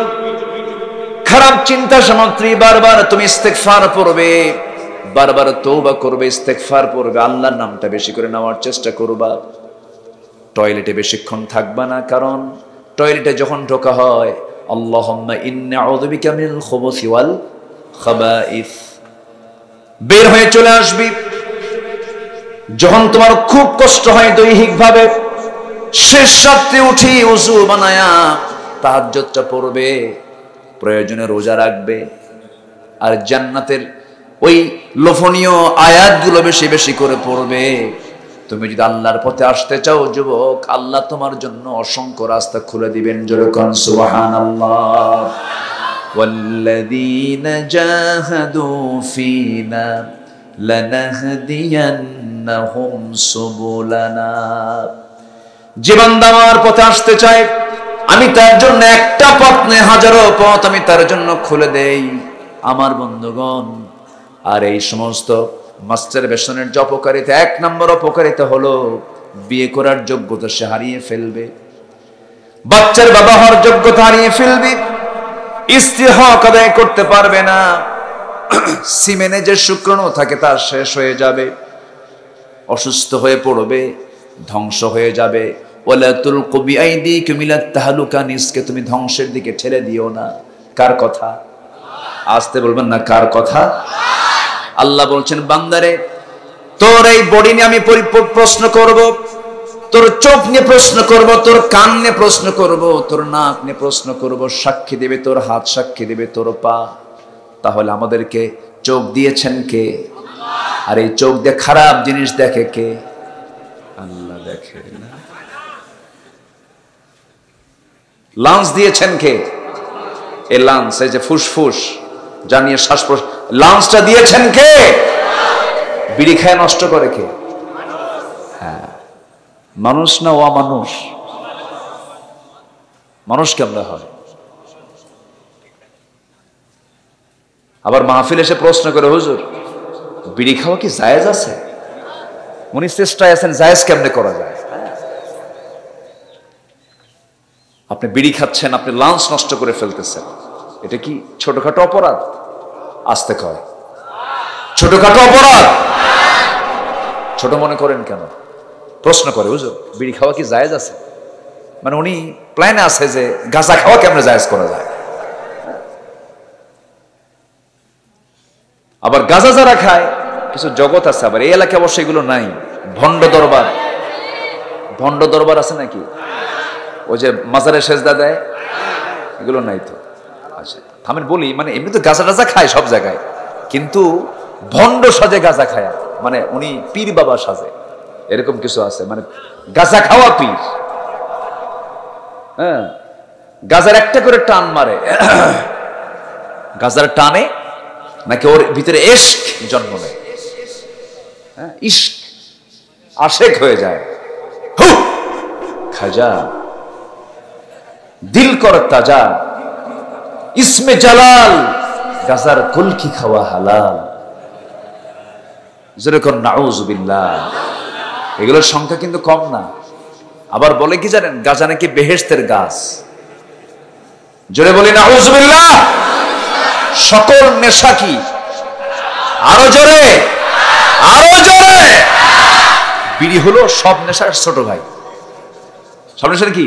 খারাপ চিন্তা সামগ্রী বারবার তুমি ইস্তেগফার পড়বে, বারবার তওবা করবে, ইস্তেগফার পড়বে, আল্লাহর নামটা বেশি করে নেওয়ার চেষ্টা করবা। টয়লেটে বেশিক্ষণ থাকবা না, কারণ টয়লেটে যখন ঢোকা হয় আল্লাহুম্মা ইন্নী আউযু বিকা মিনাল খুবুসি ওয়াল খাবাইস, বের হয়ে চলে আসবি। যখন তোমার খুব কষ্ট হয় দৈহিকভাবে, শেষ রাতে উঠি ওযু বানায়া তাহাজ্জুদটা পড়বে, প্রয়োজনে রোজা রাখবে, আর জান্নাতের ওই লোভনীয় আয়াতগুলো বেশি বেশি করে পড়বে। তুমি যদি আল্লাহর পথে আসতে চাও যুবক, আল্লাহ তোমার জন্য অসংখ্য রাস্তা খুলে দিবেন। জোরে কোন সুবহানাল্লাহ। ওয়াল্লাযীনা জাহাদু ফীনা লানাহদিয়ান্নাহুম সুবুলানা। যে বান্দা আমার পথে আসতে চায়, আমি তার জন্য একটা পথ নয়, হাজারো পথ আমি তার জন্য খুলে দেই। আমার বন্ধুগণ, আর এই সমস্ত মাস্টারবেশনের যে অপকারিতা, 1 নম্বর অপকারিতা হলো বিয়ে করার যোগ্যতা সে হারিয়ে ফেলবে, বাচ্চার বাবা হওয়ার যোগ্যতা হারিয়ে ফেলবে, স্ত্রী হক আদায় করতে পারবে না, সিমেনে যে শুক্রাণু থাকে তা শেষ হয়ে যাবে, অসুস্থ হয়ে পড়বে, ধ্বংস হয়ে যাবে। ওয়ালা তুলকু বিআইদিকুম ইলা তাহলুকা, নিজকে তুমি ধ্বংসের দিকে ঠেলে দিও না। কার কথা? আসতে বলবেন না, কার কথা? আল্লাহ বলছেন, বান্দারে, তোর এই বডি নিয়ে আমি প্রশ্ন করব, তোর চোখ নিয়ে প্রশ্ন করব, তোর কান নিয়ে প্রশ্ন করব, তোর নাক নিয়ে প্রশ্ন করব, সাক্ষী দেবে তোর হাত, সাক্ষী দেবে তোর পা। তাহলে আমাদেরকে চোখ দিয়েছেন কে? আর এই চোখ দিয়ে খারাপ জিনিস দেখে কে? আল্লাহ দেখে না। লাঞ্চ দিয়েছেন কে? এই লাঞ্চ, এই যে ফুসফুস জানিয়ে শ্বাস প্রশ্বাস, লাঞ্চটা দিয়েছেন কে? বিড়ি খায় নষ্ট করে কে? হ্যাঁ, মানুষ না অমানুষ? মানুষ কেমন হয়? আবার মাহফিল এসে প্রশ্ন করে, হুজুর বিড়ি খাওয়া কি জায়েজ আছে? উনি চেষ্টায় আছেন জায়েজ কেমনে করা যায়। আপনি বিড়ি খাচ্ছেন, আপনি লাঞ্চ নষ্ট করে ফেলতেছেন, এটা কি ছোটখাটো অপরাধ? আসতে কয় ছোটখাটো অপরাধ। ছোট মনে করেন কেন? প্রশ্ন করে, হুজুর বিড়ি খাওয়া কি জায়েজ আছে? মানে উনি প্ল্যানে আছে যে গাঁজা খাওয়া কেমনে জায়েজ করা যায়। আবার গাঁজা যারা খায় কিছু জগৎ আছে, আবার এই এলাকায় অবশ্যই এগুলো নাই। ভণ্ড দরবার, ভণ্ড দরবার আছে নাকি? ওই যে মাজারে সেজদা দেয়, এগুলো নাই তো? আচ্ছা থামেন বলি, মানে এমনি তো গাঁজা টাজা খায় সব জায়গায়, কিন্তু ভণ্ড সাজে গাঁজা খায়, মানে উনি পীর বাবা সাজে, এরকম কিছু আছে, মানে গাঁজা খাওয়া পীর। হ্যাঁ, গাঁজার একটা করে টান মারে, গাঁজার টানে নাকি ওর ভিতরে ইশক জন্ম নেয়, হ্যাঁ ইশক আশেক হয়ে যায়। খাজা দিল কর তাজা, ইসমে জালাল, গাজার কুলকি খাওয়া হালাল। যেরকম নাউজুবিল্লাহ, এগুলোর সংখ্যা কিন্তু কম না। আবার বলে কি জানেন, গাজা নাকি বেহেশতের গাছ। জোরে বলি নাউজুবিল্লাহ। সকল নেশা কি? আরো জোরে, আরো জোরে। বিড়ি হলো সব নেশার ছোট ভাই। সব নেশার কি?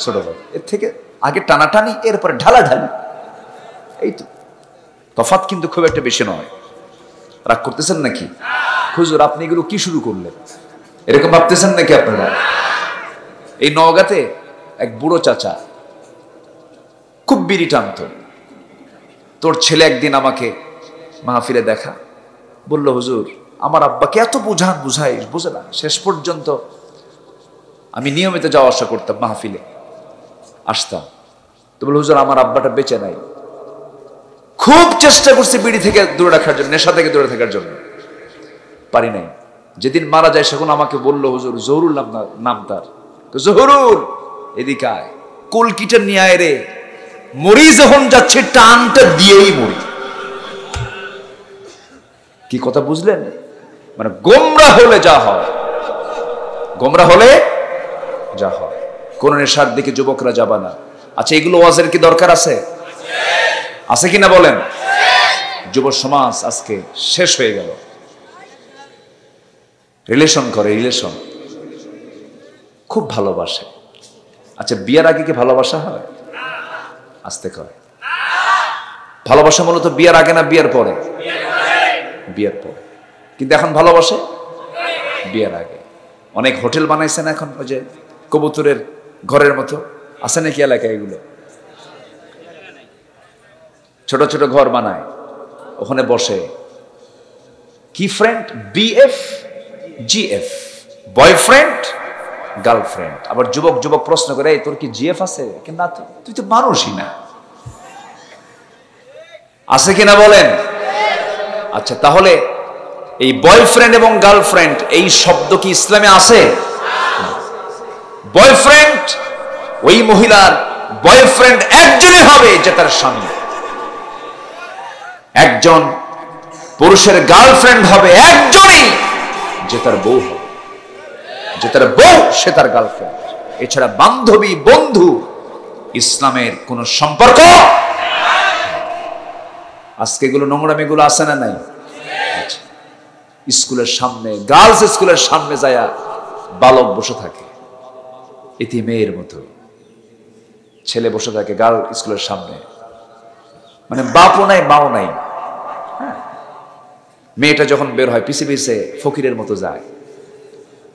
ছোট ভাই। এর থেকে আগে টানাটানি, এরপরে ঢালাঢালি, এই তো তফাৎ, কিন্তু খুব একটা বেশি নয়। রাগ করতেছেন নাকি? হুজুর আপনি এগুলো কি শুরু করলেন, এরকম ভাবতেছেন নাকি আপনারা? এই নওগাঁতে এক বুড়ো চাচা খুব বিড়ি টানত। তোর ছেলে একদিন আমাকে মাহফিলে দেখা, বলল হুজুর আমার আব্বাকে এত বুঝাই, বুঝে না। শেষ পর্যন্ত আমি নিয়মিত যাওয়া আসা করতাম, মাহফিলে আসতাম। তো বলল হুজুর আমার আব্বাটা বেঁচে নাই। খুব চেষ্টা করছি বিড়ি থেকে দূরে রাখার জন্য, নেশা থেকে দূরে থাকার জন্য, পারি নাই। যেদিন মারা যায় সেখন আমাকে বলল, হুজুর জহুরুল নাম তার, জহুরুল এদিকে আয়, কলকিটা নিয়ে আয় রে, মরি যখন যাচ্ছে টানটা দিয়েই মরি। কি কথা বুঝলেন? মানে গোমরা হলে যা হয়, গোমরা হলে যা হয়। কোন নেশার দিকে যুবকরা যাবা না। আচ্ছা এগুলো ওয়াজের কি দরকার আছে? আছে কিনা বলেন? যুব সমাজ আজকে শেষ হয়ে গেল। রিলেশন করে, রিলেশন খুব ভালোবাসে। আচ্ছা বিয়ের আগে কি ভালোবাসা হয়? আসতে কয় ভালোবাসা মূলত বিয়ের আগে না বিয়ের পরে? বিয়ের পরে। কিন্তু এখন ভালোবাসে বিয়ের আগে। অনেক হোটেল বানাইছেন এখন, ওই যে কবুতরের ঘরের মতো, আছে নাকি এলাকায় এগুলো? ছোট ছোট ঘর বানায়, ওখানে বসে কি friend, BF GF, boyfriend girlfriend. আবার যুবক যুবক প্রশ্ন করে, এই তোর কি জিএফ আছে? না তো, তুই তো মানুষই না। আছে কিনা বলেন? আচ্ছা তাহলে এই বয়ফ্রেন্ড এবং গার্লফ্রেন্ড এই শব্দ কি ইসলামে আছে? বয়ফ্রেন্ড ওই মহিলার বয়ফ্রেন্ড একজনই হবে যে তার স্বামী। একজন পুরুষের গার্লফ্রেন্ড হবে একজনই যে তার বউ হবে। যে তার বউ সে তার গার্লফ্রেন্ড। এছাড়া বান্ধবী, বন্ধু ইসলামের কোন সম্পর্ক। আজকে এগুলো নোংরামিগুলো আছে না নাই? স্কুলের সামনে, গার্লস স্কুলের সামনে যায়া বালক বসে থাকে এটি মেয়ের মতো, ছেলে বসে থাকে গার্ল স্কুলের সামনে, মানে বাপও নাই মাও নাই। মেয়েটা যখন বের হয় পিছে পিছে ফকিরের মতো যায়।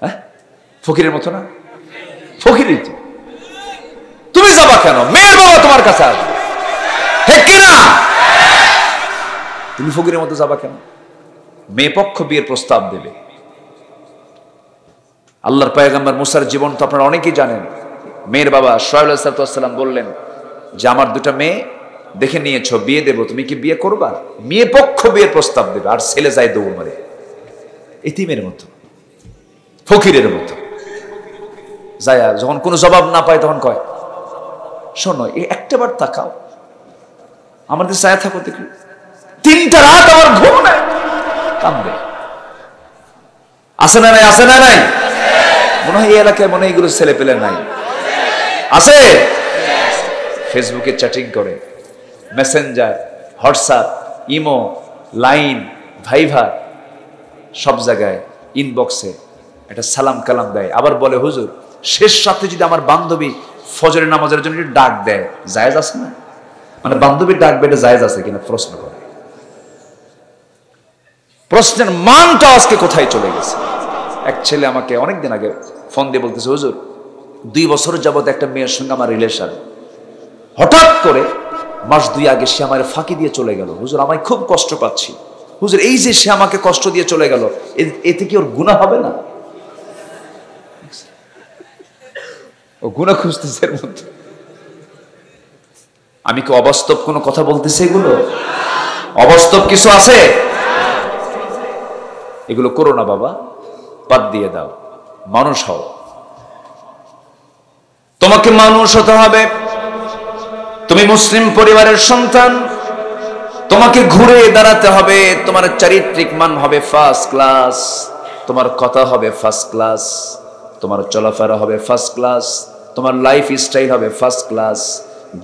হ্যাঁ ফকিরের মতো না? ফকিরই তো। তুমি যাবা কেন? মেয়ের বাবা তোমার কাছে আসবে, ঠিক কিনা? তুমি ফকিরের মতো যাবা কেন? মেয়ে পক্ষ বিয়ের প্রস্তাব দেবে। আল্লাহর পয়গম্বর মুসার জীবন তো আপনারা অনেকেই জানেন। মেয়ের বাবা শুআয়ব আলাইহিস সালাম বললেন যে আমার দুটা মেয়ে দেখে নিয়েছো, বিয়ে দেব, তুমি কি বিয়ে করবা? মেয়ে পক্ষ বিয়ের প্রস্তাব দেবে, আর ছেলে যায় দৌড় মারে এতিমের মতো, ফকিরের মতো যায়। যখন কোনো জবাব না পায় তখন কয়, শোনো এই একটাবার তাকাও, আমাদের ছায়া থাকো দেখি, 3টা রাত আমার ঘুম নাই, কান্দে। আছে না নাই? আছে না নাই? মনে হয় এই এলাকায় মনে হয় এগুলো ছেলে পেলে নাই, আছে। ফেসবুকে চ্যাটিং করে, মেসেঞ্জার, হোয়াটসঅ্যাপ, ইমো, লাইন, ভাইভার, সব জায়গায় ইনবক্সে একটা সালাম কালাম দেয়। আবার বলে, হুজুর শেষ রাতে যদি আমার বান্ধবী ফজরের নামাজের জন্য ডাক দেয়, জায়েজ আছে না? মানে বান্ধবীর ডাক বেটে জায়েজ আছে কিনা প্রশ্ন করে। প্রশ্নের মানটা আজকে কোথায় চলে গেছে? এক ছেলে আমাকে অনেকদিন আগে ফোন দিয়ে বলতেছে, হুজুর 2 বছর যাবত একটা মেয়ের সঙ্গে আমার রিলেশন, হঠাৎ করে মাস 2 আগে সে আমার ফাঁকি দিয়ে চলে গেল। হুজুর আমি খুব কষ্ট পাচ্ছি। হুজুর এই যে সে আমাকে কষ্ট দিয়ে চলে গেল, এতে কি ওর গুনাহ হবে না? ও গুনাহ খুঁজতেছে এর মধ্যে। আমি কি অবাস্তব কোনো কথা বলতেছি? এগুলো অবাস্তব কিছু আছে? এগুলো করো না বাবা, বাদ দিয়ে দাও, মানুষ হও। তোমাকে মানুষ হতে হবে। তুমি মুসলিম পরিবারের সন্তান, তোমাকে ঘুরে দাঁড়াতে হবে। তোমার চারিত্রিক মান হবে ফার্স্ট ক্লাস, তোমার কথা হবে ফার্স্ট ক্লাস, তোমার চলাফেরা হবে ফার্স্ট ক্লাস, তোমার লাইফ স্টাইল হবে ফার্স্ট ক্লাস।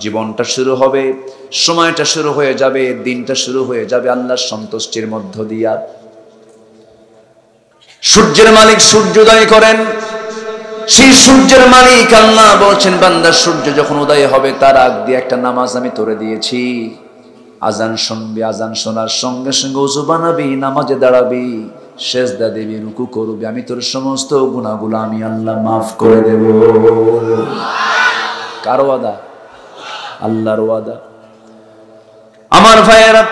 জীবনটা শুরু হবে, সময়টা শুরু হয়ে যাবে, দিনটা শুরু হয়ে যাবে আল্লাহর সন্তুষ্টির মধ্য দিয়া। সূর্যের মালিক সূর্যোদয় করেন, সেই সূর্যের মালিক আল্লাহ বলছেন, বান্দা সূর্য যখন উদয় হবে তার আগ দিয়ে একটা নামাজ আমি তোরে দিয়েছি। আজান শুনবি, আজান শোনার সঙ্গে সঙ্গে ওযু বানাবি, নামাজে দাঁড়াবি, সেজদা দিবি, রুকু করবি, আমি তোর সমস্ত গুনাহগুলো আমি আল্লাহ মাফ করে দেব। কার ওয়াদা? আল্লাহর ওয়াদা। আমার ভাইয়েরা,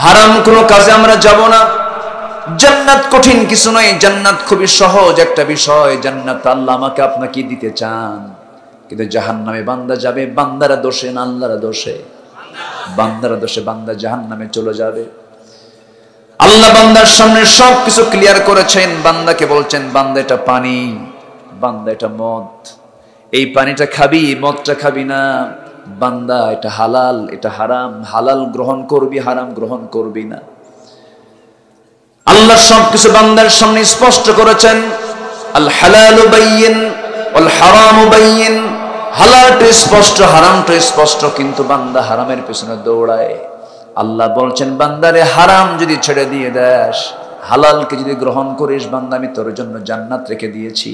হারাম কোনো কাজে আমরা যাব না। জান্নাত কঠিন কিছু নয়, জান্নাত খুবই সহজ একটা বিষয়। জান্নাত আল্লাহ আমাকে আপনাকে দিতে চান, কিন্তু জাহান্নামে বান্দা যাবে বান্দারা দোষে না আল্লাহর দোষে। বান্দারা দোষে বান্দা জাহান্নামে চলে যাবে। আল্লাহ বান্দার সামনে সবকিছু ক্লিয়ার করেছেন। বান্দাকে বলছেন, বান্দা এটা পানি, বান্দা এটা মদ, এই পানিটা খাবি, মদটা খাবি না। বান্দা এটা হালাল, এটা হারাম, হালাল গ্রহণ করবি, হারাম গ্রহণ করবি না। আল্লাহ সবকিছু বান্দার সামনে স্পষ্ট করেছেন। আল হালালু বাইয়িন ওয়াল হারামু বাইয়িন, হালালটা স্পষ্ট, হারামটা স্পষ্ট, কিন্তু বান্দা হারামের পিছনে দৌড়ায়। আল্লাহ বলছেন, বান্দারে হারাম যদি ছেড়ে দিয়ে দেস, হালালকে যদি গ্রহণ করিস, বান্দা আমি তোর জন্য জান্নাত রেখে দিয়েছি।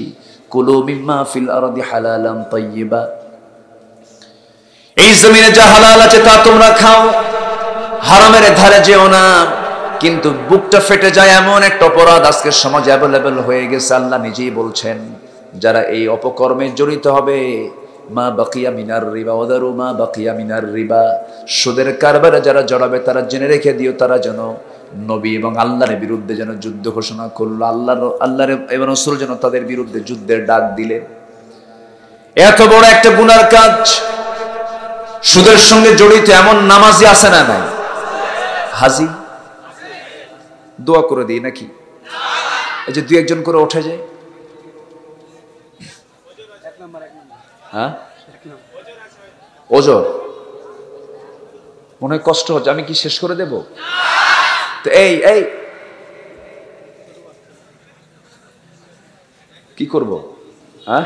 কুলু মিম্মা ফিল আরদি হালালান তাইয়্যিবা, এই জমিনে যা হালাল আছে তা তোমরা খাও, হারামের ধারে যেও না। কিন্তু বুকটা ফেটে যায় এমন একটা অপরাধ আজকে সমাজে অ্যাভেলেবল হয়ে গেছে। আল্লাহ নিজেই বলছেন, যারা এই অপকর্মে জড়িত হবে, মা বাকিয়া মিনার রিবা ওয়াদারু মা বাকিয়া মিনার রিবা, সুদের কারবারে যারা জড়াবে তারা জেনে রেখে দিও, তারা যেন নবী এবং আল্লাহর বিরুদ্ধে যেন যুদ্ধ ঘোষণা করলো। আল্লাহর এবং রাসূল যেন তাদের বিরুদ্ধে যুদ্ধের ডাক দিলেন। এত বড় একটা গুনার কাজ, সুদের সঙ্গে জড়িত এমন নামাজি আছে না নাই? হাজি দোয়া করে দিই নাকি? এই যে 2-1 জন করে ওঠে যায়, হ্যাঁ ওজোর মনে হয় কষ্ট হচ্ছে। আমি কি শেষ করে দেব? তো এই কি করব? হ্যাঁ,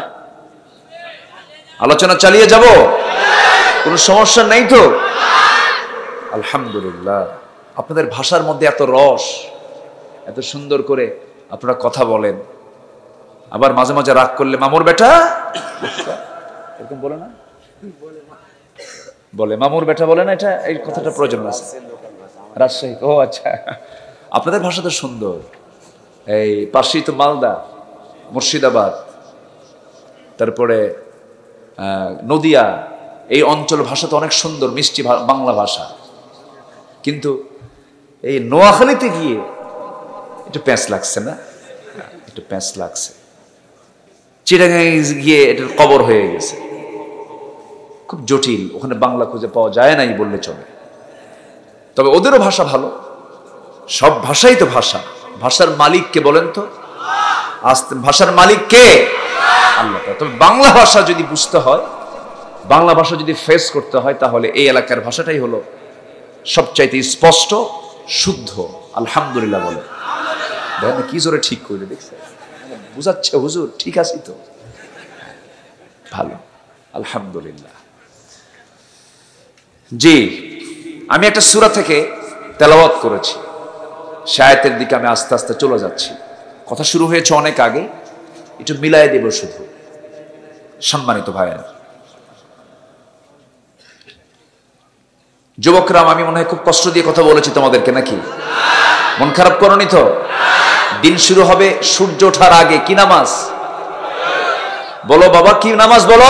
আলোচনা চালিয়ে যাব, কোনো সমস্যা নেই তো? আলহামদুলিল্লাহ। আপনাদের ভাষার মধ্যে এত রস, এত সুন্দর করে আপনারা কথা বলেন। আবার মাঝে মাঝে রাগ করলে মামুর বেটা, এরকম বলে না? বলে মামুর বেটা বলে না? এটা এই কথাটা প্রয়োজন আছে রাজশাহী। ও আচ্ছা, আপনাদের ভাষা তো সুন্দর। এই পাশেই তো মালদা, মুর্শিদাবাদ, তারপরে নদিয়া, এই অঞ্চল ভাষা তো অনেক সুন্দর, মিষ্টি বাংলা ভাষা। কিন্তু এই নোয়াখালীতে গিয়ে একটু প্যাঁচ লাগছে না? একটু প্যাঁচ লাগছে। চিটাগাঁয়ে গিয়ে এটার কবর হয়ে গেছে, খুব জটিল। ওখানে বাংলা খুঁজে পাওয়া যায় নাই বললে চলে। তবে ওদেরও ভাষা ভালো। সব ভাষাই তো ভাষা। ভাষার মালিক কে বলেন তো? ভাষার মালিক কে? আল্লাহ। তবে বাংলা ভাষা যদি বুঝতে হয়, বাংলা ভাষা যদি ফেস করতে হয়, তাহলে এই এলাকার ভাষাটাই হলো সবচাইতে স্পষ্ট, শুদ্ধ। আলহামদুলিল্লাহ বলে। দেখেন কি জোরে ঠিক করলে, দেখছেন? বুঝাচ্ছে হুজুর ঠিক আছি তো, ভালো, আলহামদুলিল্লাহ। জি, আমি একটা সূরা থেকে তেলাওয়াত করেছি, সে আয়াতের দিকে আমি আস্তে আস্তে চলে যাচ্ছি। কথা শুরু হয়েছে অনেক আগে, একটু মিলাই দেব শুধু। সম্মানিত ভাইয়েরা, যুবকরা, আমি মনে হয় খুব কষ্ট দিয়ে কথা বলেছি তোমাদেরকে, নাকি? মন খারাপ করনি তো? দিন শুরু হবে সূর্য ওঠার আগে। কি নামাজ বলো বাবা, কি নামাজ বলো?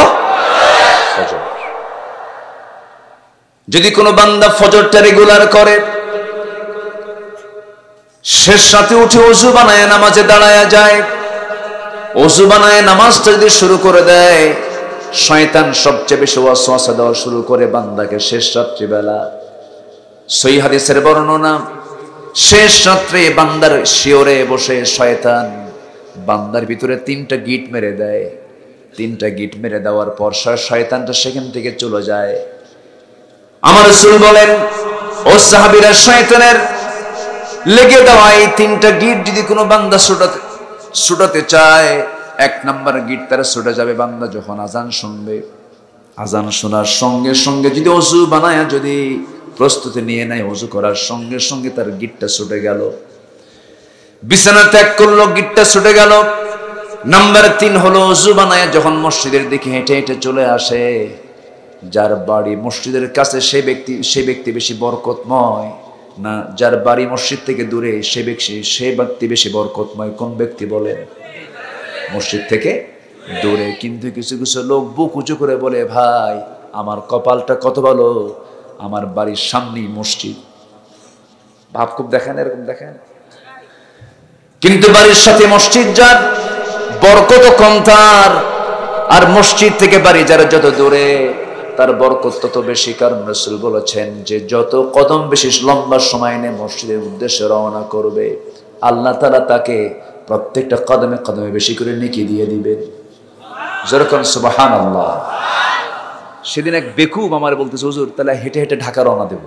ফজর। যদি কোনো বান্দা ফজরটা রেগুলার করে, শেষ রাতে উঠে ওযু বানায় নামাজে দাঁড়ায়া যায়, ওযু বানায় নামাজটা যদি শুরু করে দেয়, শয়তান সবচেয়ে বেশি ওয়াসওয়াসা দেওয়া শুরু করে বান্দাকে শেষ রাত্রিবেলা। সহিহ হাদিসের বর্ণনা, শেষ রাত্রে বান্দার শিওরে বসে শয়তান বান্দার ভিতরে 3টা গিট মেরে দেয়। 3টা গিট মেরে দেওয়ার পর শয়তানটা সেখান থেকে চলে যায়। আমার রাসূল বলেন, ও সাহাবীরা, শয়তানের লেগে দেওয়া এই 3টা গিট যদি কোনো বান্দা ছুটাতে চায়, 1 নাম্বার গিট তারা ছুটে যাবে বান্দা যখন আজান শুনবে। আজান শোনার সঙ্গে সঙ্গে যদি ওযু বানায়, যদি প্রস্তুতি নিয়ে নেয়, ওযু করার সঙ্গে সঙ্গে তার গিটটা ছুটে গেল। বিছানা ত্যাগ করলো, গিটটা ছুটে গেল। নাম্বার 3 হলো, ওযু বানায় যখন মসজিদের দিকে হেঁটে হেঁটে চলে আসে, যার বাড়ি মসজিদের কাছে সে ব্যক্তি বেশি বরকতময় না যার বাড়ি মসজিদ থেকে দূরে সে ব্যক্তি বেশি বরকতময়? কোন ব্যক্তি বলেন? মসজিদ থেকে দূরে। কিন্তু কিছু কিছু লোক বুক উঁচু করে বলে, ভাই আমার কপালটা কত ভালো, আমার বাড়ির সামনেই মসজিদ। ভাব খুব দেখেন, এরকম দেখেন। কিন্তু বাড়ির সাথে মসজিদ যার বরকত কম তার, আর মসজিদ থেকে বাড়ি যারা যত দূরে তার বরকত তত বেশি। কারণ রাসূল বলেছেন যে যত কদম বেশি লম্বা সময় নিয়ে মসজিদের উদ্দেশ্যে রওনা করবে, আল্লাহ তাআলা তাকে প্রত্যেকটা কদমে কদমে বেশি করে নেকি দিয়ে দিবেন। যেরকম সুবহানাল্লাহ। সেদিন এক বেকুব আমার বলতেছে, হুজুর তাহলে হেঁটে হেঁটে ঢাকা রওনা দেব।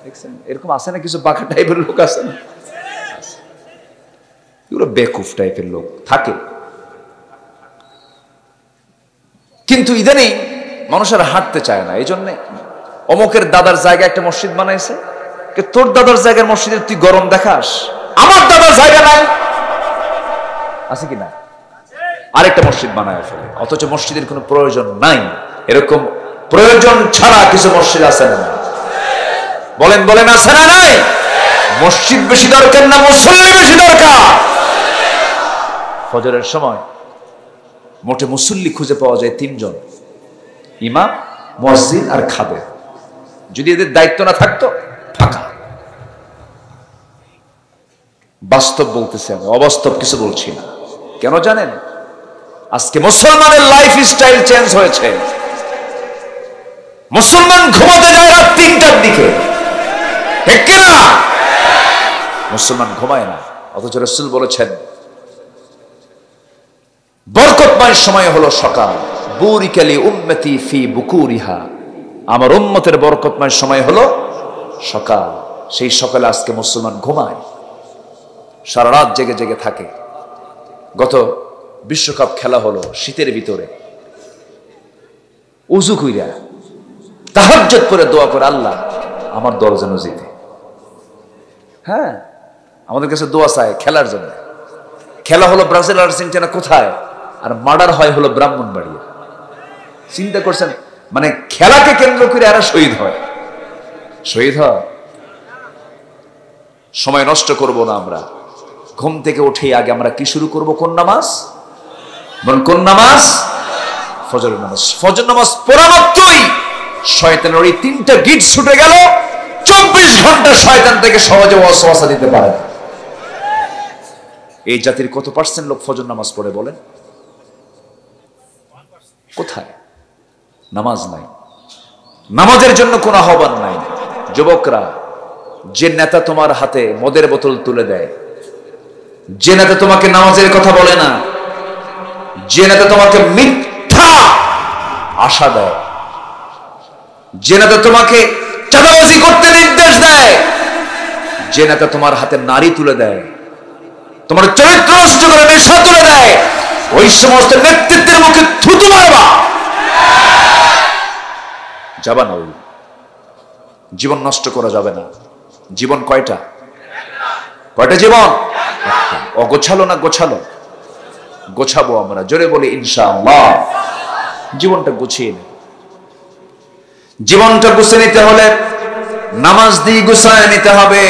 দেখছেন, এরকম আছে না কিছু বাঁকা টাইপের লোক আছে না, এগুলো বেকুফ টাইপের লোক থাকে। কিন্তু ইদানিং মানুষের হাঁটতে চায় না, এই জন্যে অমুকের দাদার জায়গায় একটা মসজিদ বানাইছে। তোর দাদার জায়গার মসজিদে তুই গরম দেখাস, আমার দাদার জায়গা নাই, আছে কি না? আরেকটা মসজিদ বানায় ফেলে, অথচ মসজিদের কোনো প্রয়োজন নাই। এরকম প্রয়োজন ছাড়া কিছু মসজিদ আছে না? বলেন বলেন, আছে না নাই? মসজিদ বেশি দরকার না মুসল্লি বেশি দরকার? ফজরের সময় মোটে মুসল্লি খুঁজে পাওয়া যায় 3 জন, ইমাম, মুয়াজ্জিন আর খাদেম। যদি এদের দায়িত্ব না থাকতো, ফাঁকা। বাস্তব বলতেছি আমি, অবাস্তব কিছু বলছি না। কেন জানেন? আজকে মুসলমানের লাইফ স্টাইল চেঞ্জ হয়েছে। মুসলমান ঘুমাতে যায় রাত 3টার দিকে, ঠিক কিনা? মুসলমান ঘুমায় না, অথচ রাসূল বলেছেন বরকতময় সময় হলো সকাল। বুরিকালি উম্মতি ফি বুকুরিহা, আমার উম্মতের বরকতময় সময় হলো সকাল। সেই সকালে আজকে মুসলমান ঘুমায়, সারা রাত জেগে জেগে থাকে। গত বিশ্বকাপ খেলা হলো শীতের ভিতরে, উযু কইরা তাহাজ্জুদ করে দোয়া করে, আল্লাহ আমার দল যেন জিতে। হ্যাঁ, আমাদের কাছে দোয়া চায় খেলার জন্য। খেলা হলো ব্রাজিল আর্জেন্টিনা কোথায়, আর মার্ডার হয় হলো ব্রাহ্মণবাড়িয়া। চিন্তা করছেন, মানে খেলাকে কেন্দ্র করে এরা শহীদ হয়। শহীদ হয়। সময় নষ্ট করব না আমরা। ঘুম থেকে উঠে আগে আমরা কি শুরু করব? কোন নামাজ? বলেন কোন নামাজ? ফজরের নামাজ। ফজর নামাজ পড়া মাত্রই শয়তানের ওই 3টা গিট ছুটে গেল। 24 ঘন্টা শয়তান থেকে সহজে ওয়াসওয়াসা দিতে পারে না। এই জাতির কত পার্সেন্ট লোক ফজর নামাজ পড়ে বলেন? কোথায়? নামাজ নাই, নামাজের জন্য কোনো আহ্বান নাই। যুবকরা, যে নেতা তোমার হাতে মদের বোতল তুলে দেয়, যে নেতা তোমাকে নামাজের কথা বলে না, যে নেতা তোমাকে মিথ্যা আশা দেয়, যে নেতা তোমাকে চাঁদাবাজি করতে নির্দেশ দেয়, যে নেতা তোমার হাতে নারী তুলে দেয়, তোমার চরিত্র নষ্ট করে নেশা তুলে দেয়, ওই সমস্ত নেতৃত্বের মুখে থুতু মারবা, যাবা না। ওই জীবন নষ্ট করা যাবে না। জীবন কয়টা? জীবন? অগোছালো না গোছালো? গোছাবো আমরা, জোরে বলি ইনশাআল্লাহ। জীবনটা গুছিয়ে নে। জীবনটা গুছিয়ে নিতে হলে নামাজ দিয়ে গুছায় নিতে হবে।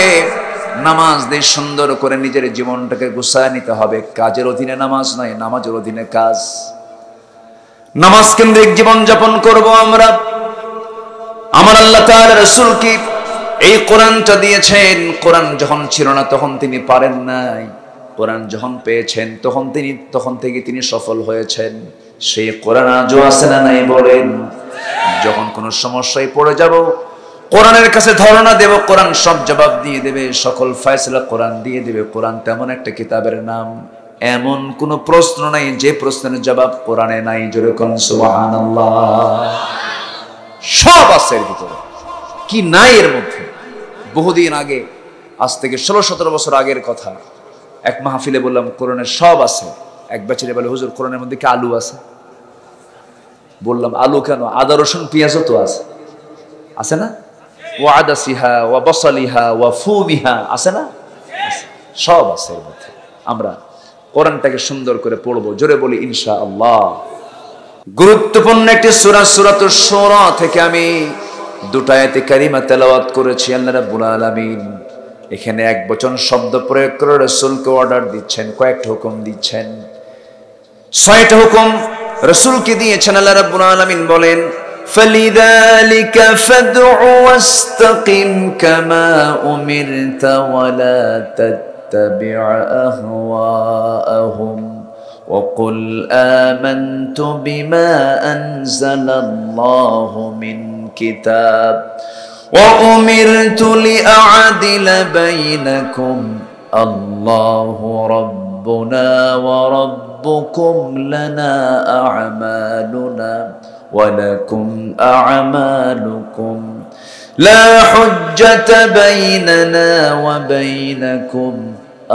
নামাজ দিয়ে সুন্দর করে নিজের জীবনটাকে গুছায় নিতে হবে। কাজের অধীনে নামাজ নয়, নামাজের অধীনে কাজ। নামাজ কেন্দ্রিক জীবন যাপন করব আমরা। আমার আল্লাহ তাআলা রাসূল কি এই কোরআনটা দিয়েছেন। কোরআন যখন ছিল না তখন তিনি পারেন নাই, কোরআন যখন পেয়েছেন তখন থেকে তিনি সফল হয়েছেন। সেই কোরআন আজও আছে না নাই বলেন? যখন কোনো সমস্যায় পড়ে যাব, কোরআনের কাছে ধারণা দেব, কোরআন সব জবাব দিয়ে দেবে, সকল ফয়সালা কোরআন দিয়ে দেবে। কোরআন তেমন একটা কিতাবের নাম, এমন কোন প্রশ্ন নাই যে প্রশ্নের জবাব কোরআনে নাই। জোরে কোন সুবহানাল্লাহ। সব আছে এর ভিতরে, কি নাই এর মধ্যে? বহুদিন আগে, আজ থেকে 16-17 বছর আগের কথা, এক মাহফিলে বললাম কোরআনের সব আছে। এক বেচারি বলে, হুজুর কোরআনের মধ্যে কি আলু আছে? বললাম আলু কেন, আদা রসুন পেঁয়াজও তো আছে। আছে না? ওয়া আদাসিহা ওয়া বসালিহা ওয়া ফুমিহা, আছে না? সব আছে এর মধ্যে। আমরা কোরআনটাকে সুন্দর করে পড়বো, জোরে বলি ইনশাআল্লাহ। গুরুত্বপূর্ণ একটি সূরা, সূরাতুশ শুরা থেকে আমি দুটো আয়াতে কারিমা তেলাওয়াত করেছি। আল্লাহ রাব্বুল আলামিন এখানে এক বচন শব্দ প্রয়োগ করে রাসূলকে অর্ডার দিচ্ছেন, কয়েকটা হুকুম দিচ্ছেন। 6টা হুকুম রাসূলকে দিয়েছেন। আল্লাহ রাব্বুল আলামিন বলেন, فَلِذَلِكَ فَادْعُ وَاسْتَقِمْ كَمَا أُمِرْتَ وَلَا تَتَّبِعْ أَهْوَاءَهُمْ وَقُلْ آمَنْتُ بِمَا أَنزَلَ اللَّهُ مِنْ كِتَابٍ وَأُمِرْتُ لِأَعْدِلَ بَيْنَكُمْ اللَّهُ رَبُّنَا وَرَبُّكُمْ لَنَا أَعْمَالُنَا وَلَكُمْ أَعْمَالُكُمْ لَا حُجَّةَ بَيْنَنَا وَبَيْنَكُمْ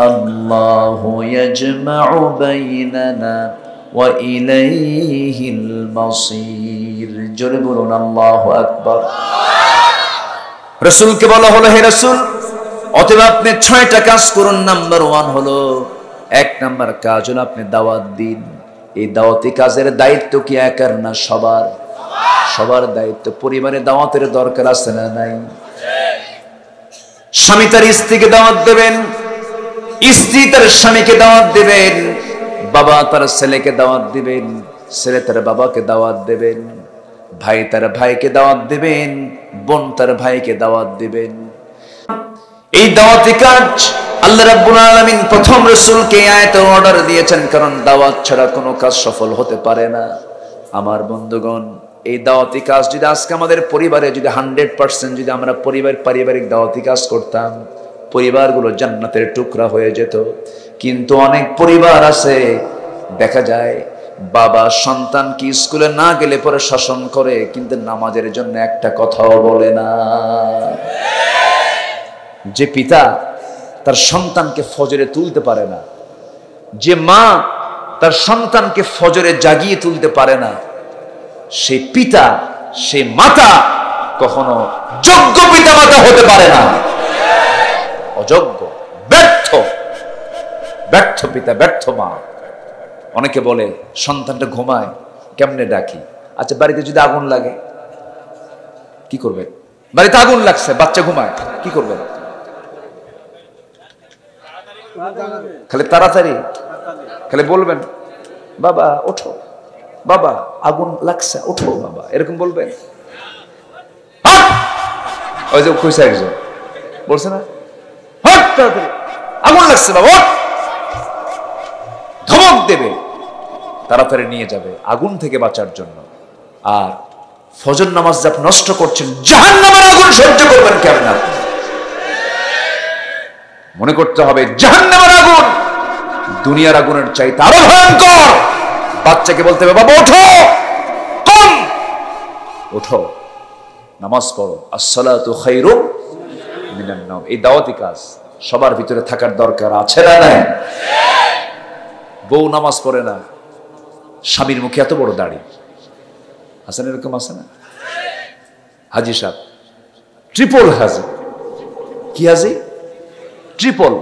اللَّهُ يَجْمَعُ بَيْنَنَا وَإِلَيْهِ الْمَصِيرُ। জোরে বলুন আল্লাহু আকবার। রাসূলকে বলা হলো, হে রাসূল, অতএব আপনি 6টা কাজ করুন। নাম্বার 1 হলো, 1 নাম্বার কাজ হলো আপনি দাওয়াত দিন। এই দাওয়াতি কাজের দায়িত্ব কি একার না সবার? সবার দায়িত্ব। পরিবারে দাওয়াতের দরকার আছে না নাই? স্বামী তার স্ত্রীকে দাওয়াত দেবেন, স্ত্রী তার স্বামীকে দাওয়াত দেবেন, বাবা তার ছেলেকে দাওয়াত দিবেন, ছেলে তার বাবাকে দাওয়াত দেবেন, ভাই তার ভাইকে দাওয়াত দিবেন, বোন তার ভাইকে দাওয়াত দিবেন। এই দাওয়াতি কাজ আল্লাহ রাব্বুল আলামিন প্রথম রাসূলকে আয়াতে অর্ডার দিয়েছেন, কারণ দাওয়াত ছাড়া কোনো কাজ সফল হতে পারে না। আমার বন্ধুগণ, এই দাওয়াতি কাজ যদি আজকে আমাদের পরিবারে যদি 100% যদি আমরা পারিবারিক দাওয়াতি কাজ করতাম, পরিবারগুলো জান্নাতের টুকরা হয়ে যেত। কিন্তু অনেক পরিবার আছে, দেখা যায় বাবা সন্তানকে স্কুলে না গেলে পরে শাসন করে, কিন্তু নামাজের জন্য একটা কথাও বলে না। যে পিতা তার সন্তানকে ফজরে তুলতে পারে না, যে মা তার সন্তানকে ফজরে জাগিয়ে তুলতে পারে না, সেই পিতা, সেই মাতা কখনো যোগ্য পিতা মাতা হতে পারে না। অযোগ্য, ব্যর্থ পিতা, ব্যর্থ মা। অনেকে বলে সন্তানটা ঘুমায়, কেমনে ডাকি? আচ্ছা, বাড়িতে যদি আগুন লাগে কি করবেন? বাড়িতে আগুন লাগছে, বাচ্চা ঘুমায়, কি করবেন? খালি তাড়াতাড়ি খালি বলবেন, বাবা ওঠো, বাবা আগুন লাগছে, ওঠো বাবা, এরকম বলবেন? ওই যে কইছে একজন বলছে না, তাড়াতাড়ি আগুন লাগছে বাবা, ধমক দেবে, তাড়াতাড়ি নিয়ে যাবে আগুন থেকে বাঁচার জন্য। আর ফজর নামাজ যা নষ্ট করছেন, জাহান্নামের আগুন সহ্য করবেন কেমন? আপনি মনে করতে হবে জাহান্নামের আগুন দুনিয়ার আগুনের চাইতে আরো ভয়ঙ্কর। বাচ্চাকে বলতে হবে, বাবা ওঠো, কম ওঠো, নামাজ পড়ো, আসসালাতু খায়রুম মিনান নাওম। এই দাওয়াতি কাজ সবার ভিতরে থাকার দরকার আছে না নাই? বউ নামাজ পড়ে না, স্বামীর মুখে এত বড় দাড়ি, আছে না? এরকম আছে না? হাজি সাহেব ট্রিপল হাজি, কি হাজি? ট্রিপল,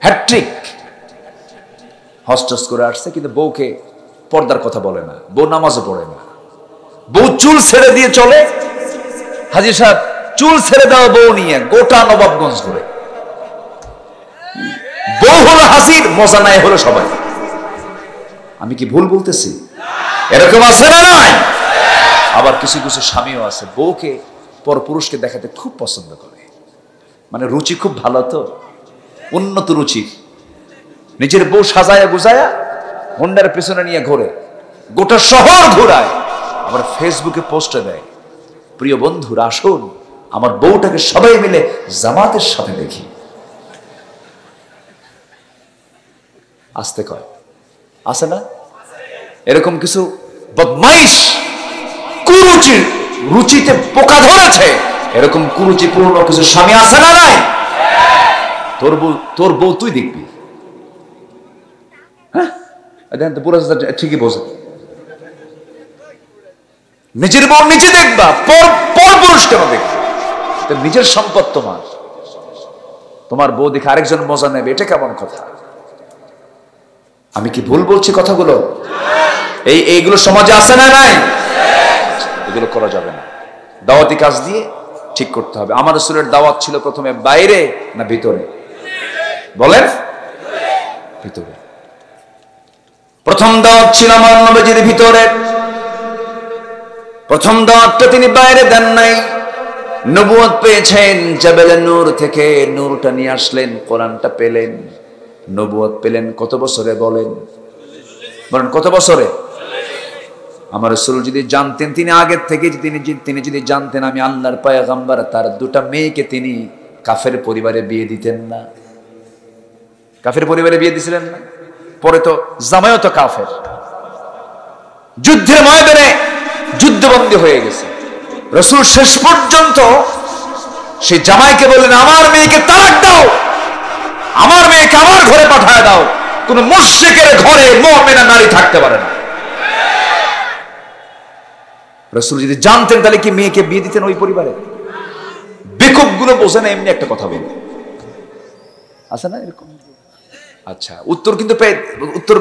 হ্যাট্রিক, হস্টেস করে আসছে, কিন্তু বউকে পর্দার কথা বলে না, বউ নামাজও পড়ে না, বউ চুল ছেড়ে দিয়ে চলে। হাজি সাহেব চুল ছেড়ে দেওয়া বউ নিয়ে গোটা নবাবগঞ্জ ঘুরে। বউ হলো হাজির, মজা নাই হলো সবাই। আমি কি ভুল বলতেছি? এরকম আছে না নাই? আবার কিছু কিছু স্বামীও আছে বউকে পরপুরুষকে দেখাতে খুব পছন্দ করে, মানে রুচি খুব ভালো, তো উন্নত রুচি। নিজের বউ সাজায়া গুজায়া হোন্ডার পেছনে নিয়ে ঘোরে, গোটা শহর ঘোরায়, আবার ফেসবুকে পোস্টে দেয়, প্রিয় বন্ধুরা আসুন আমার বউটাকে সবাই মিলে জামাতের সাথে দেখি। আসতে কয়, আছে না এরকম কিছু বদমাইশ, কুরুচির রুচিতে পোকা ধরেছে, এরকম কুরুচিপূর্ণ কিছু স্বামী আছে না নাই? তোর বউ তুই দেখবি। হ্যাঁ, পুরো ঠিকই বোঝে। নিজের বউ নিজে দেখবা, পর পুরুষ কেন দেখবে? নিজের সম্পদ তোমার, তোমার বউ দেখে আরেকজন মজা নেবে, এটা কেমন কথা? আমি কি ভুল বলছি কথাগুলো? এইগুলো সমাজে আছে না নাই? এগুলো করা যাবে না। দাওয়াতি কাজ দিয়ে ঠিক করতে হবে। আমার রাসূলের দাওয়াত ছিল প্রথমে বাইরে না ভিতরে? বলেন ভিতরে। প্রথম দাওয়াত ছিল আমার নবীজির ভিতরে। প্রথম দাওয়াতটা তিনি বাইরে দেন নাই। নবুয়ত পেয়েছেন জাবেলে নূর থেকে, নূরটা নিয়ে আসলেন, কোরআনটা পেলেন, নবুয়ত পেলেন কত বছরে? বলেন কত বছরে? আমার রাসূল যদি জানতেন, তিনি আগের থেকে তিনি যদি জানতেন আমি আল্লাহর পয়গম্বর, তার দুটা মেয়েকে তিনি কাফের পরিবারে বিয়ে দিতেন না? কাফের পরিবারে বিয়ে দিছিলেন না? পরে তো জামাইও তো কাফের, যুদ্ধের ময়দানে যুদ্ধবন্দী হয়ে গেছে। রাসূল শেষ পর্যন্ত সেই জামাইকে বললেন আমার মেয়েকে তালাক দাও, আমার মেয়েকে আমার ঘরে পাঠায় দাও, কোন মুশরিকের ঘরে মুমিনা নারী থাকতে পারে না। রাসূল যদি জানতেন তাহলে কি মেয়েকে বিয়ে দিতেন ওই পরিবারে? বেকুব গুলো বোঝে না, এমনি একটা কথা বলে, আছে না এরকম? আচ্ছা, উত্তর কিন্তু উত্তর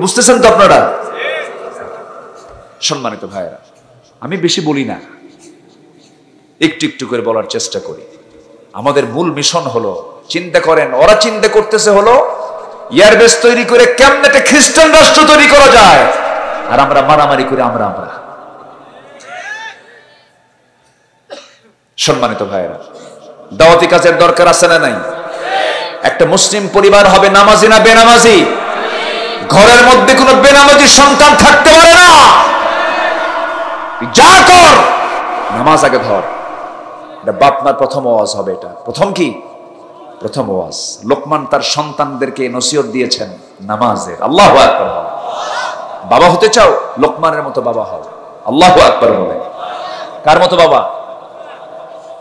বুঝতেছেন তো আপনারা? সম্মানিত ভাইরা, আমি বেশি বলি না, একটু একটু করে বলার চেষ্টা করি। আমাদের মূল মিশন হলো, চিন্তা করেন ওরা চিন্তা করতেছে হলো এয়ারবেস তৈরি করে কেমনে একটা খ্রিস্টান রাষ্ট্র তৈরি করা যায়, আর আমরা মারামারি করে আমরা। সম্মানিত ভাইরা, দাওয়াতি কাজের দরকার আছে না নাই? একটা মুসলিম পরিবার হবে নামাজি না বেনামাজি? ঘরের মধ্যে কোনো বেনামাজি সন্তান থাকতে পারে না। যা কর নামাজ আগে ধর। এটা বাপমার প্রথম ওয়াজ হবে। এটা প্রথম কি? প্রথম ওয়াজ। লোকমান তার সন্তানদেরকে নসিহত দিয়েছেন নামাজের। আল্লাহু আকবার। বাবা হতে চাও? লোকমানের মতো বাবা হও। আল্লাহু আকবার বলে। কার মতো বাবা?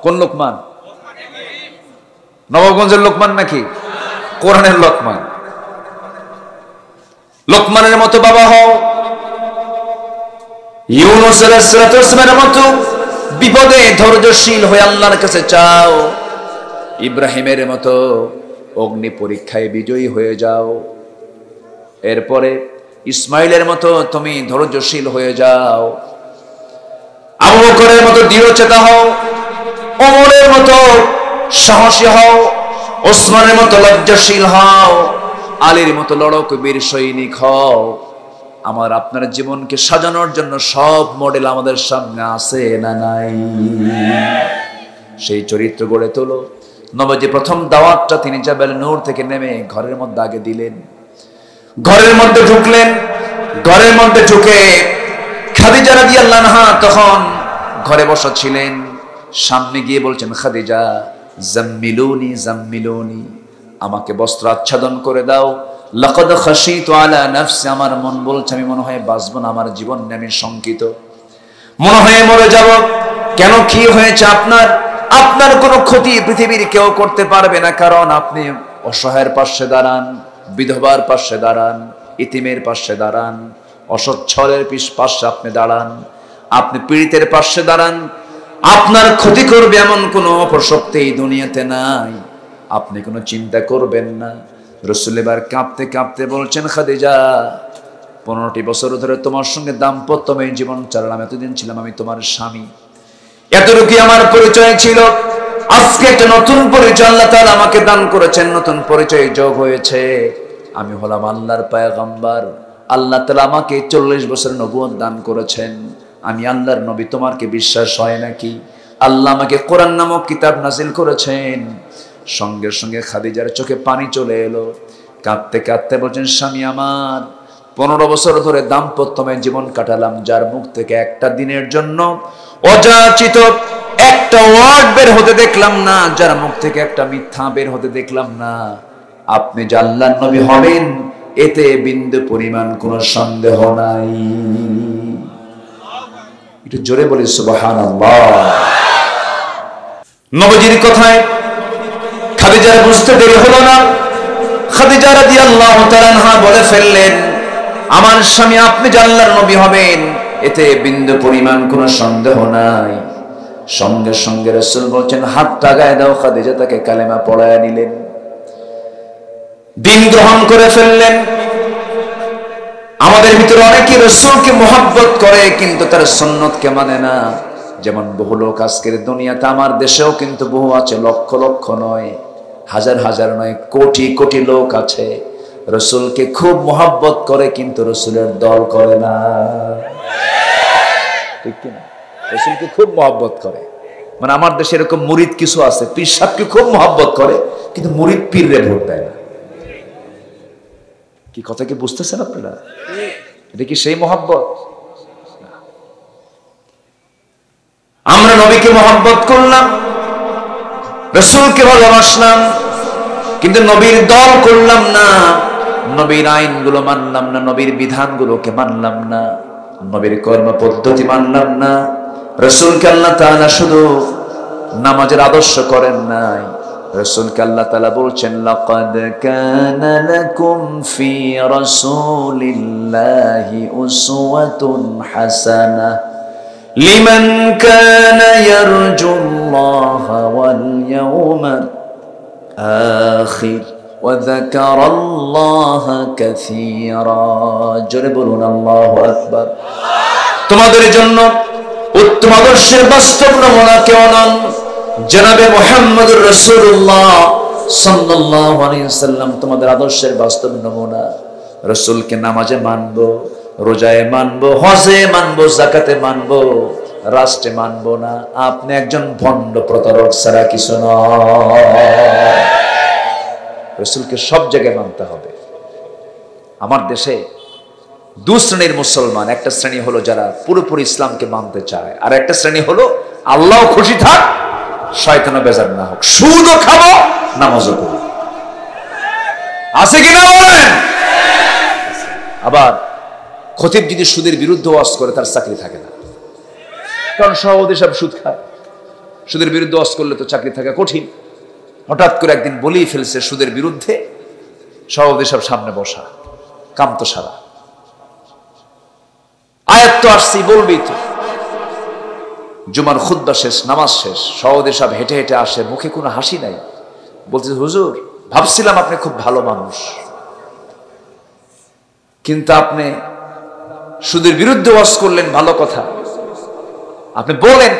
কোন লোকমান? নবাবগঞ্জের লোকমান নাকি কোরআনের লোকমান? লোকমানের মতো বাবা হও। ইউনূস আলাইহিস সালামের মতো বিপদে ধৈর্যশীল হয়ে আল্লাহর কাছে চাও। ইব্রাহিমের মতো অগ্নি পরীক্ষায় বিজয়ী হয়ে যাও। এরপরে ইসমাইলের মতো তুমি ধৈর্যশীল হয়ে যাও। আবু বকরের মতো দৃঢ়চেতা হও। ওমরের মতো সাহসী হও। ওসমানের মতো লজ্জাশীল হও। আলীর মতো লড়াকু বীর সৈনিক হও। আমার আপনার জীবনকে সাজানোর জন্য সব মডেল আমাদের সামনে আছে না নাই? সেই চরিত্র গড়ে তোলো। নবীজি প্রথম দাওয়াতটা তিনি জাবাল নূর থেকে নেমে ঘরের মধ্যে আগে দিলেন। ঘরের মধ্যে ঢুকলেন। ঘরের মধ্যে ঢুকে খাদিজা রাদিয়াল্লাহু আনহা তখন ঘরে বসা ছিলেন। সামনে গিয়ে বলছেন, খাদিজা জাম্মিলুনি জাম্মিলুনি, আমাকে বস্ত্র আচ্ছাদন করে দাও। লাকাদ খাশিতু আলা নাফসি, আমার মন বলছে আমি মনে হয় বাঁচব না, আমার জীবন নিয়ে আমি শঙ্কিত, মনে হয় মরে যাব। কেন কি হয়েছে আপনার? আপনার কোনো ক্ষতি পৃথিবীর কেউ করতে পারবে না, কারণ আপনি অসহায়ের পাশে দাঁড়ান, বিধবার পাশে দাঁড়ান, ইতিমের পাশে দাঁড়ান, অসচ্ছলের পাশে আপনি দাঁড়ান, আপনি পীড়িতের পাশে দাঁড়ান। আপনার ক্ষতি করবে এমন কোনো অপশক্তি এই দুনিয়াতে নাই, আপনি কোনো চিন্তা করবেন না। রাসূল এবার কাঁপতে কাঁপতে বলছেন, খাদিজা 15টি বছর ধরে তোমার সঙ্গে দাম্পত্যময় জীবন চালালাম, এতদিন ছিলাম আমি তোমার স্বামী, এতটুকুই আমার পরিচয় ছিল। আজকে একটা নতুন পরিচয় আল্লাহ তাআলা আমাকে দান করেছেন, নতুন পরিচয় যোগ হয়েছে। আমি হলাম আল্লাহর পয়গম্বর। আল্লাহ তাআলা আমাকে 40 বছর নবুয়ত দান করেছেন। আমি আল্লাহর নবী, তোমার কি বিশ্বাস হয় নাকি? আল্লাহ আমাকে কোরআন নামক কিতাব নাজিল করেছেন। সঙ্গে সঙ্গে খাদিজার চোখে পানি চলে এলো, কাঁদতে কাঁদতে বলছেন, স্বামী আমার, 15 বছর ধরে দাম্পত্যময় জীবন কাটালাম, যার মুখ থেকে একটা দিনের জন্য অযাচিত একটা ওয়ার্ড বের হতে দেখলাম না, যার মুখ থেকে একটা মিথ্যা বের হতে দেখলাম না। আপনি যে আল্লাহর নবী হবেন এতে বিন্দু পরিমাণ কোনো সন্দেহ নাই। একটু জোরে বলি সুবহানাল্লাহ। নবীজির কথায় খাদিজার বুঝতে দেরি হলো না। খাদিজা রাদিয়াল্লাহু তাআলা আনহা বলে ফেললেন, আমার স্বামী আপনি যে আল্লাহর নবী হবেন এতে বিন্দু পরিমাণ কোনো সন্দেহ নাই। সঙ্গে সঙ্গে রাসূল বলছেন, হাতটা গায়ে দাও। খাদিজা তাকে কালেমা পড়ায়া দিলেন, দিন গ্রহণ করে ফেললেন। আমাদের ভিতরে অনেকে রাসূলকে মহব্বত করে কিন্তু তার সুন্নতকে মানে না। যেমন বহু লোক আজকের দুনিয়াতে, আমার দেশেও কিন্তু বহু আছে, লক্ষ লক্ষ নয়, হাজার হাজার নয়, কোটি কোটি লোক আছে রাসূলকে খুব মহব্বত করে কিন্তু রাসূলের দল করে না, ঠিক কি না? রাসূলকে খুব মহব্বত করে, মানে আমার দেশে এরকম মুরিদ কিছু আছে, পীর সাহেবকে খুব মহব্বত করে কিন্তু মুরিদ পীররে ভোট দেয় না। কি কথা কি বুঝতেছেন আপনারা? এটা কি সেই মহব্বত? আমরা নবীকে মহব্বত করলাম, রাসূলকে ভালোবাসলাম, কিন্তু নবীর দল করলাম না, নবীর আইনগুলো মানলাম না, নবীর বিধানগুলোকে মানলাম না, নবীর কর্ম পদ্ধতি মানলাম না। রাসূলকে আল্লাহ তাআলা শুধু নামাজের আদর্শ করেন নাই, রাসূলকে আল্লাহ তাআলা বলছেন, লাকাদ কানা লাকুম ফি রাসূলিল্লাহি উসওয়াতুন হাসানাহ লিমান কানা ইয়ারজুল্লাহা ওয়াল ইয়াওমাল আখির ওয়া যাকারাল্লাহা কাসীরা। জোরে বলুন আল্লাহু আকবার। তোমাদের জন্য উত্তম আদর্শের বাস্তব নমুনা কেউ নন জনাবে মুহাম্মদুর রাসূলুল্লাহ সাল্লাল্লাহু আলাইহি ওয়াসাল্লাম তোমাদের আদর্শের বাস্তব নমুনা। রাসূলকে নামাজে মানবো, রোজায় মানবো, হজে মানবো, যাকাতে মানবো, রাষ্ট্রে মানবো না। আপনি একজন ভণ্ড প্রতারক ছাড়া কিছু নয়। রাসূলকে সব জায়গায় মানতে হবে। আমার দেশে দুই শ্রেণীর মুসলমান, একটা শ্রেণী হলো যারা পুরোপুরি ইসলামকে মানতে চায়, আর একটা শ্রেণী হলো আল্লাহ খুশি থাক শয়তানও বেজার না হোক, সুদও খাবো নামাজও করবো। আছে কিনা বলেন? আবার খতিব যদি সুদের বিরুদ্ধে ওয়াজ করে তার চাকরি থাকে না, কারণ সভাপতি সব সুদ খায়। সুদের বিরুদ্ধে ওয়াজ করলে তো চাকরি থাকা কঠিন। হঠাৎ করে একদিন বলেই ফেলছে সুদের বিরুদ্ধে, সভাপতি সব সামনে বসা, কাম তো সারা, আয়াত তো আসছি বলবি তো। জুমার খুতবা শেষ, নামাজ শেষ, সভাপতি সব হেঁটে হেঁটে আসে, মুখে কোনো হাসি নাই। বলছে, হুজুর ভাবছিলাম আপনি খুব ভালো মানুষ, কিন্তু আপনি সুদের বিরুদ্ধে ওয়াজ করলেন, ভালো কথা, আপনি বলেন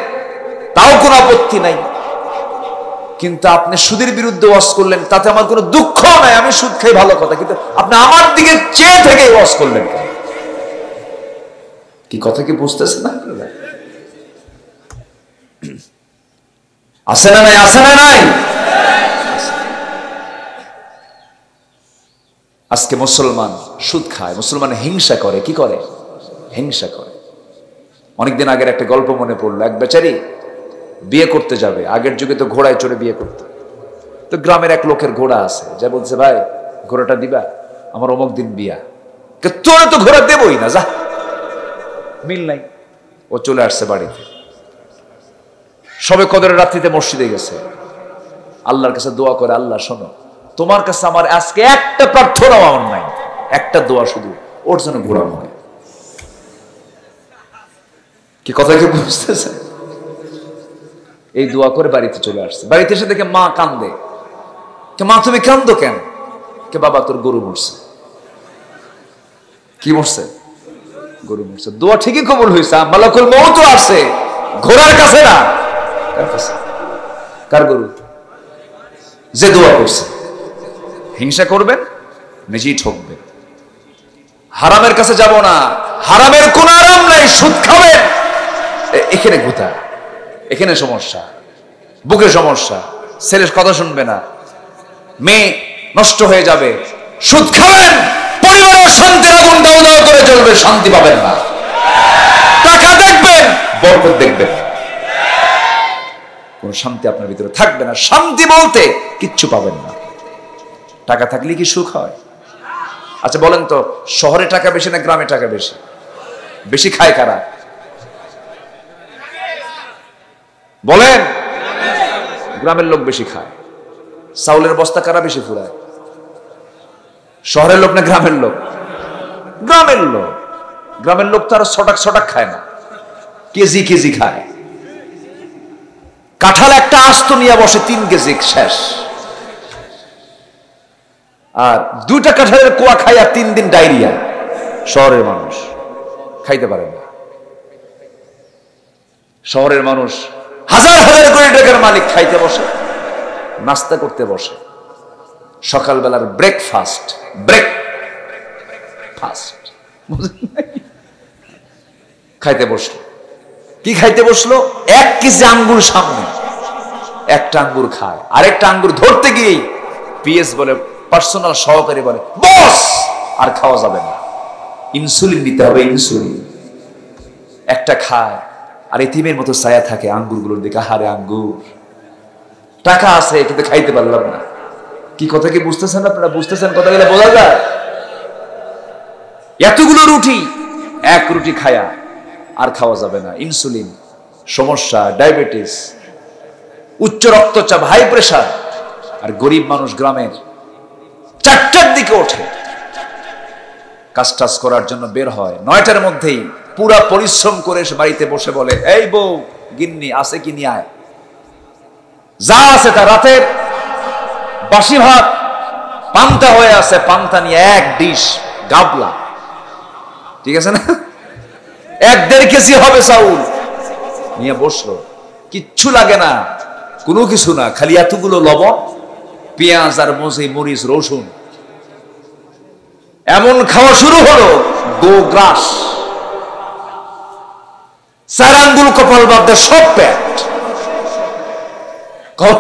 তাও কোনো আপত্তি নাই, কিন্তু আপনি সুদের বিরুদ্ধে ওয়াজ করলেন তাতে আমার কোনো দুঃখ নাই, আমি সুদ খাই, ভালো কথা, কিন্তু আপনি আমার দিকে চেয়ে থেকে ওয়াজ করলেন কেন? কি কথা কি বুঝতেছেন না? আছে না নাই? আছে না নাই? আজকে মুসলমান সুদ খায়, মুসলমান হিংসা করে। কি করে? হিংসা করে। অনেকদিন আগের একটা গল্প মনে পড়লো। এক বেচারি বিয়ে করতে যাবে, আগের যুগে তো ঘোড়ায় চড়ে বিয়ে করতো, তো গ্রামের এক লোকের ঘোড়া আছে, যা বলছে, ভাই ঘোড়াটা দিবা, আমার অমুক দিন বিয়া। তোরা তো ঘোড়া দেবই না, যা, মিল নাই। ও চলে আসছে বাড়িতে, সবে কদরের রাত্রিতে মসজিদে গেছে, আল্লাহর কাছে দোয়া করে, আল্লাহ শোনো, তোমার কাছে আমার আজকে একটা প্রার্থনাও আমার নাই, একটা দোয়া শুধু, ওর জন্য ঘোরানো হয়। কি কথা কি বুঝতেছে? এই দোয়া করে বাড়িতে চলে আসছে। বাড়িতে এসে দেখে মা কান্দে। মা তুমি কান্দো কেন? কে বাবা তোর গরু মরছে। কি মরছে? গরু মরছে। দোয়া ঠিকই কবুল হয়েছে, মালাকুল মউত আসছে, ঘোড়ার কাছে না। কার কাছে? কার গরু? যে দোয়া করছে। হিংসা করবেন, নিজেই ঠকবেন। হারামের কাছে যাব না, হারামের কোন আরাম নাই, সুদ খাবেন, এখানে গুতা, এখানে সমস্যা, বুকে সমস্যা, ছেলের কথা শুনবে না, মেয়ে নষ্ট হয়ে যাবে। সুদ খাবেন, পরিবারের শান্তির আগুন দাও দাও করে চলবে, শান্তি পাবেন না। টাকা দেখবেন, বরকত দেখবেন, কোন শান্তি আপনার ভিতরে থাকবে না। শান্তি বলতে কিচ্ছু পাবেন না। টাকা থাকলে কি সুখ হয়? আচ্ছা বলেন তো, শহরে টাকা বেশি না গ্রামে টাকা বেশি? বেশি খায় কারা? বলেন। গ্রামের লোক বেশি খায়। চাউলের বস্তা কারা বেশি ফুরায়? শহরের লোক না গ্রামের লোক? গ্রামের লোক। গ্রামের লোক তো আরো ছটাক খায় না, কেজি কেজি খায়। কাঁঠাল একটা আস্ত নিয়ে বসে 3 কেজি শেষ, আর 2টা কাঁঠালের কোয়া খাইয়া 3 দিন ডায়রিয়া। শহরের মানুষ খাইতে পারে না। শহরের মানুষ হাজার হাজার কোটি টাকার মালিক খাইতে বসে, নাস্তা করতে বসে, সকালবেলার ব্রেকফাস্ট খাইতে বসলো। কি খাইতে বসলো? 1 কেজি আঙ্গুর সামনে, একটা আঙ্গুর খায়, আরেকটা আঙ্গুর ধরতে গিয়েই পিএস বলে, পার্সোনাল সহকারী বলে, বস আর খাওয়া যাবে না, ইনসুলিন নিতে হবে, ইনসুলিন। একটা খায়, আর এতিমের মতো ছায়া থাকে আঙ্গুরগুলোর দিকে। হারে আঙ্গুর, টাকা আছে কিন্তু খাইতে পারলাম না। কি কথা কি বুঝতেছেন আপনারা? বুঝতেছেন কথাগুলো? বোঝা যায়? এতগুলো রুটি, 1 রুটি খায়া আর খাওয়া যাবে না, ইনসুলিন, সমস্যা, ডায়াবেটিস, উচ্চ রক্তচাপ, হাই প্রেসার। আর গরিব মানুষ গ্রামের 4টার দিকে ওঠে, কাজ টাজ করার জন্য বের হয়, 9টার মধ্যেই পুরা পরিশ্রম করে এসে বাড়িতে বসে বলে, এই বউ, গিন্নি আছে কি নিয়ে আয়। যা আছে তা, রাতের বাসি ভাত পান্তা হয়ে আছে, পান্তা নিয়ে 1 ডিশ গাবলা, ঠিক আছে না, 1-1.5 কেজি হবে চাউল নিয়ে বসলো। কিচ্ছু লাগে না, কোনো কিছু না, খালি এতগুলো লবণ, পেঁয়াজ আর মরিচ, রসুন। এমন খাওয়া শুরু হলো, গোগ্রাস, 4 আঙ্গুল কপাল বাদ দিয়ে সব পেট।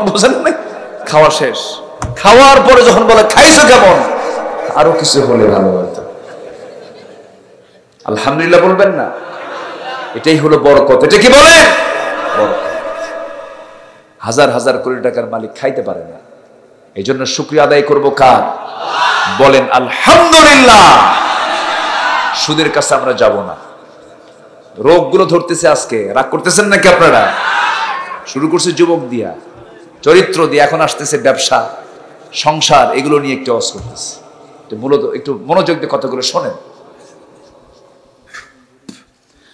বোঝেন না? খাওয়া শেষ। খাওয়ার পরে যখন বলে, খাইছো কেমন? আরো কিছু হলে ভালো হতো। আলহামদুলিল্লাহ বলবেন না? এটাই হলো বরকত। এটা কি বলেন? বরকত। হাজার হাজার কোটি টাকার মালিক খাইতে পারে না। এই জন্য শুকরিয়া আদায় করবো কার? বলেন আলহামদুলিল্লাহ। সুদের কাছে আমরা যাব না। রোগগুলো ধরতেছে আজকে, রাগ করতেছেন নাকি আপনারা? শুরু করছে যুবক দিয়া, চরিত্র দিয়ে, এখন আসতেছে ব্যবসা, সংসার, এগুলো নিয়ে একটু অস করতেছে। মূলত একটু মনোযোগ দিয়ে কথাগুলো শোনেন।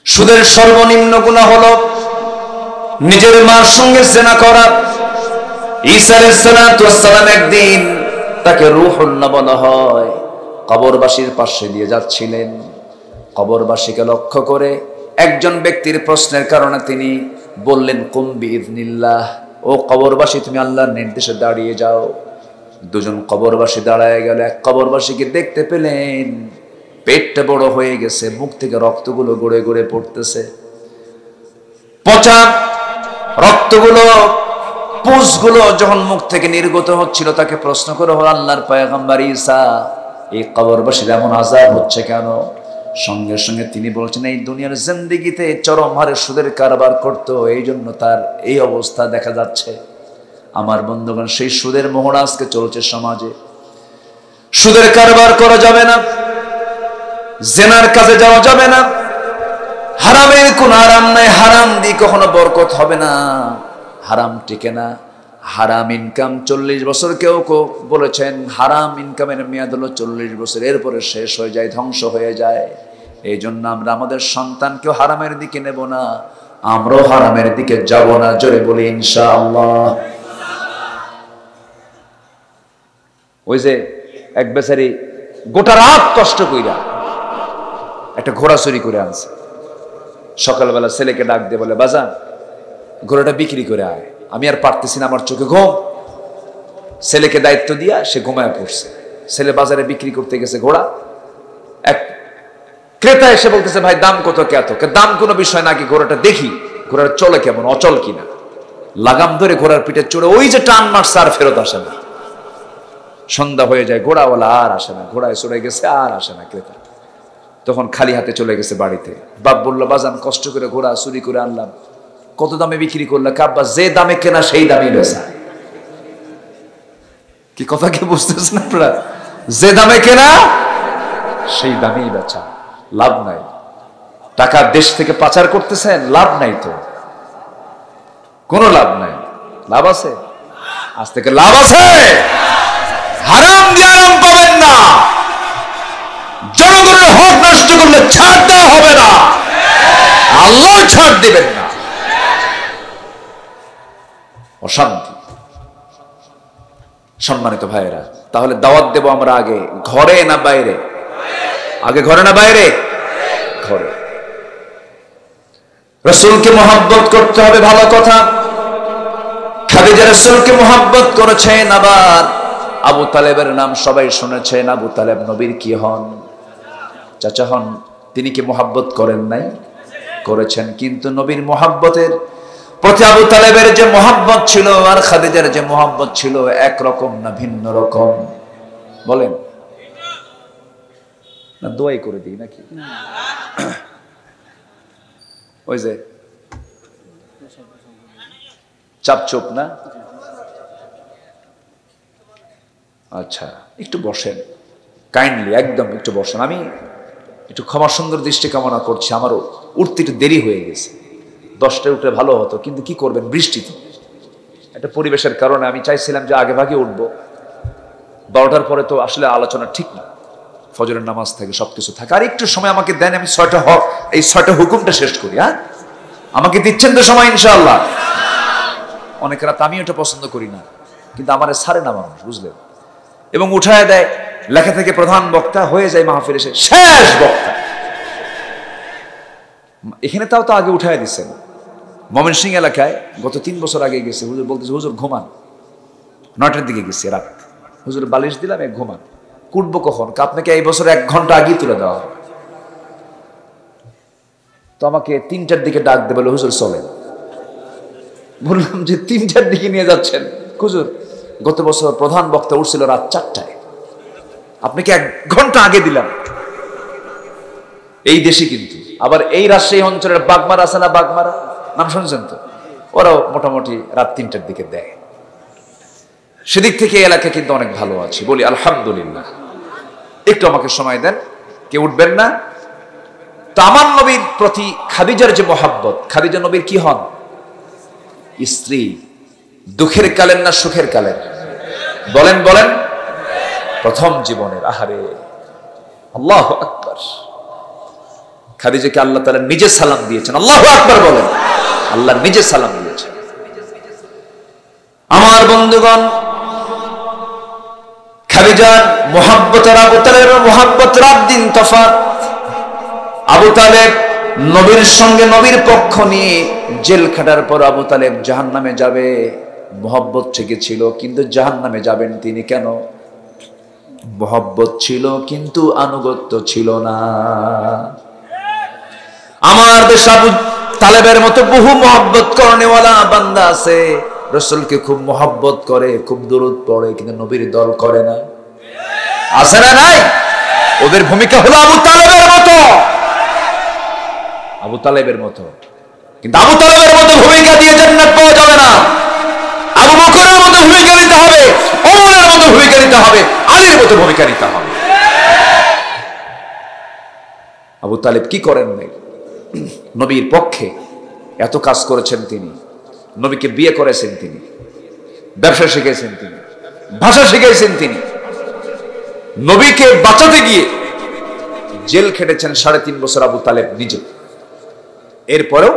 সুদের সর্বনিম্ন গুনাহ হলো নিজের মার সঙ্গে জিনা করা। ঈসা আলাইহিস সালাম একদিন, তাকে রূহুল্লাহ বলা হয়, কবরবাসীর পাশে দিয়ে যাচ্ছিলেন। কবরবাসীকে লক্ষ্য করে একজন ব্যক্তির প্রশ্নের কারণে তিনি বললেন, কুম বিইذনিল্লাহ, ও কবরবাসী, তুমি আল্লাহর নির্দেশে দাঁড়িয়ে যাও। 2জন কবরবাসী দাঁড়ায় গেল। এক কবরবাসীকে দেখতে পেলেন পেটটা বড় হয়ে গেছে, মুখ থেকে রক্তগুলো গড়ে গড়ে পড়তেছে, পচা রক্তগুলো, পুষগুলো যখন মুখ থেকে নির্গত হচ্ছিল, তাকে প্রশ্ন করে হল, আল্লাহর পয়গম্বর ঈসা, এই কবরবাসীর এমন আযাব হচ্ছে কেন? সঙ্গে সঙ্গে তিনি বলছেন, এই দুনিয়ার জিন্দেগিতে চরম হারে সুদের কারবার করতো, এই জন্য তার এই অবস্থা দেখা যাচ্ছে। আমার বন্ধুগণ, সেই সুদের মোহরা আজকে চলছে সমাজে। সুদের কারবার করা যাবে না, জেনার কাজে যাওয়া যাবে না, হারামের কোন আরাম নাই, হারাম দিয়ে কখনো বরকত হবে না। হারাম টিকে না। হারাম ইনকাম 40 বছর, কেউ কেউ বলেছেন হারাম ইনকামের মেয়াদ হলো 40 বছর, এরপরে শেষ হয়ে যায়, ধ্বংস হয়ে যায়। এই জন্য আমরা আমাদের সন্তানকেও হারামের দিকে নেব না, আমরাও হারামের দিকে যাব না। জোরে বলি ইনশাআল্লাহ। ওই যে এক বেচারি গোটা রাত কষ্ট কইরা একটা ঘোড়া চুরি করে আনছে, সকালবেলা ছেলেকে ডাক দিয়ে বলে, বাজান ঘোড়াটা বিক্রি করে আয়, আমি আর পারতেছি না, আমার চোখে ঘুম। ছেলেকে দায়িত্ব দিয়া সে ঘুমায় পড়ছে। ছেলে বাজারে বিক্রি করতে গেছে ঘোড়া, এক ক্রেতা এসে বলতেছে, ভাই দাম কত? কত? দাম কোনো বিষয় নাকি, ঘোড়াটা দেখি ঘোড়ার চলে কেমন, অচল কিনা। লাগাম ধরে ঘোড়ার পিঠে চড়ে ওই যে টান মারছে, আর ফেরত আসে না। সন্ধ্যা হয়ে যায়, ঘোড়াওয়ালা আর আসে না, ঘোড়ায় চড়ে গেছে, আর আসে না ক্রেতা। তখন খালি হাতে চলে গেছে বাড়িতে। বাপ বললো, বাজান কষ্ট করে ঘোড়া চুরি করে আনলাম, কত দামে বিক্রি করলে? কাব্বা, যে দামে কেনা সেই দামে বেচা। কি কথা কি বুঝতেছেন আপনারা? যে দামে কেনা সেই দামেই বেচা, লাভ নাই। টাকা দেশ থেকে পাচার করতেছেন, লাভ নাই তো, কোনো লাভ নাই। লাভ আছে? আজ থেকে লাভ আছে। হারাম দিয়ে আরাম পাবেন না। জনগণের হক নষ্ট করলে ছাড় দেওয়া হবে না, আল্লাহ ছাড় দিবেন না। অশান্তি। সম্মানিত ভাইয়েরা, তাহলে দাওয়াত দেব আমরা আগে ঘরে না বাইরে? আগে ঘরে না বাইরে? ঘরে। রাসূলকে মহব্বত করতে হবে, ভালো কথা। খাদিজা রাসূলকে মহব্বত করেছেন। আবার আবু তালেবের নাম সবাই শুনেছেন। আবু তালেব নবীর কি হন? চাচা হন। তিনি কি মহব্বত করেন নাই? করেছেন। কিন্তু নবীর মহব্বতের প্রতি আবু তালেবের যে মহব্বত ছিল আর খাদিজার যে মহব্বত ছিল, একরকম না ভিন্ন রকম? বলেন না, দোয়াই করে দিই নাকি? ওই যে চাপচোপ না? আচ্ছা, একটু বসেন কাইন্ডলি, একদম একটু বসেন। আমি একটু ক্ষমা সুন্দর দৃষ্টি কামনা করছি, আমারও উঠতে একটু দেরি হয়ে গেছে। 10টায় উঠলে ভালো হতো, কিন্তু কি করবেন, বৃষ্টি তো, একটা পরিবেশের কারণে আমি চাইছিলাম যে আগে ভাগে উঠবো। 12টার পরে তো আসলে আলোচনা ঠিক না, ফজরের নামাজ থাকে, সবকিছু থাকে। আর একটু সময় আমাকে দেন, আমি 6টা হুকুমটা শেষ করি। হ্যাঁ, আমাকে দিচ্ছেন তো সময় ইনশাআল্লাহ। অনেক রাত আমি ওটা পছন্দ করি না, কিন্তু আমার সারে না মানুষ, বুঝলেন? এবং উঠায় দেয়, লেখা থেকে প্রধান বক্তা হয়ে যায় মাহফিল এসে শেষ বক্তা। এখানে তাও তো আগে উঠায় দিচ্ছেন। ময়মনসিংহ এলাকায় গত 3 বছর আগে গেছে, হুজুর বলতেছে, হুজুর ঘুমান। 9টার দিকে গেছে রাত, হুজুর বালিশ দিলাম, এক ঘুমান। কুটবো কখন? আপনাকে এই বছর 1 ঘন্টা আগেই তুলে দেওয়া হবে। তো আমাকে 3টার দিকে ডাক দেবে, বলে হুজুর চলেন। বললাম যে 3টার দিকে নিয়ে যাচ্ছেন? হুজুর গত বছর প্রধান বক্তা উঠছিল রাত 4টায়, আপনাকে 1 ঘন্টা আগে দিলাম। এই দেশে কিন্তু আবার এই রাজশাহী অঞ্চলের বাগমারা আছে না, বাগমারা নাম শুনছেন তো? ওরাও মোটামুটি রাত 3টার দিকে দেয়। সেদিক থেকে এলাকা কিন্তু অনেক ভালো আছে, বলি আলহামদুলিল্লাহ। একটু আমাকে সময় দেন, কে উঠবেন না? তো আমার নবীর প্রতি খাদিজার যে মহাব্বত, খাদিজা নবীর কি হন? স্ত্রী। দুঃখের কালের না সুখের কালের? বলেন বলেন। প্রথম জীবনের। আহারে আল্লাহু আকবার। খাদিজাকে আল্লাহ তাআলা নিজে সালাম দিয়েছেন। আল্লাহু আকবার বলেন। আল্লাহ নিজে সালাম দিয়েছেন। আমার বন্ধুগণ, খাদিজার মুহাব্বত আর আবু তালেবের মুহাব্বত রাত দিন তফাৎ। আবু তালেব নবীর সঙ্গে নবীর পক্ষ নিয়ে জেল খাটার পর আবু তালেব জাহান্নামে যাবে। মুহাব্বত থেকে ছিল, কিন্তু জাহান্নামে যাবেন তিনি কেন? মুহাব্বত ছিল কিন্তু আনুগত্য ছিল না। আমার দেশ আবু তালেবের মতো বহু মুহাব্বত করনেওয়ালা বান্দা আছে, রাসূলকে খুব মুহাব্বত করে, খুব দরুদ পড়ে, কিন্তু নবীর দল করে না। আছে না নাই? ওদের ভূমিকা হলো আবু তালেবের মতো, আবু তালেবের মতো। কিন্তু আবু তালেবের মতো ভূমিকা দিয়ে জান্নাত পাওয়া যাবে না। আবু বকরের মতো ভূমিকা নিতে হবে, ওমরের মতো ভূমিকা নিতে হবে, আলীর মতো ভূমিকা নিতে হবে। আবু তালেব কি করেন নাই? নবীর পক্ষে এত কাজ করেছেন তিনি। নবীকে বিয়ে করেছেন তিনি, ব্যবসা শিখেছেন তিনি, ভাষা শিখেছেন তিনি। নবীকে বাঁচাতে গিয়ে জেল খেটেছেন 3.5 বছর আবু তালেব নিজে। এরপরেও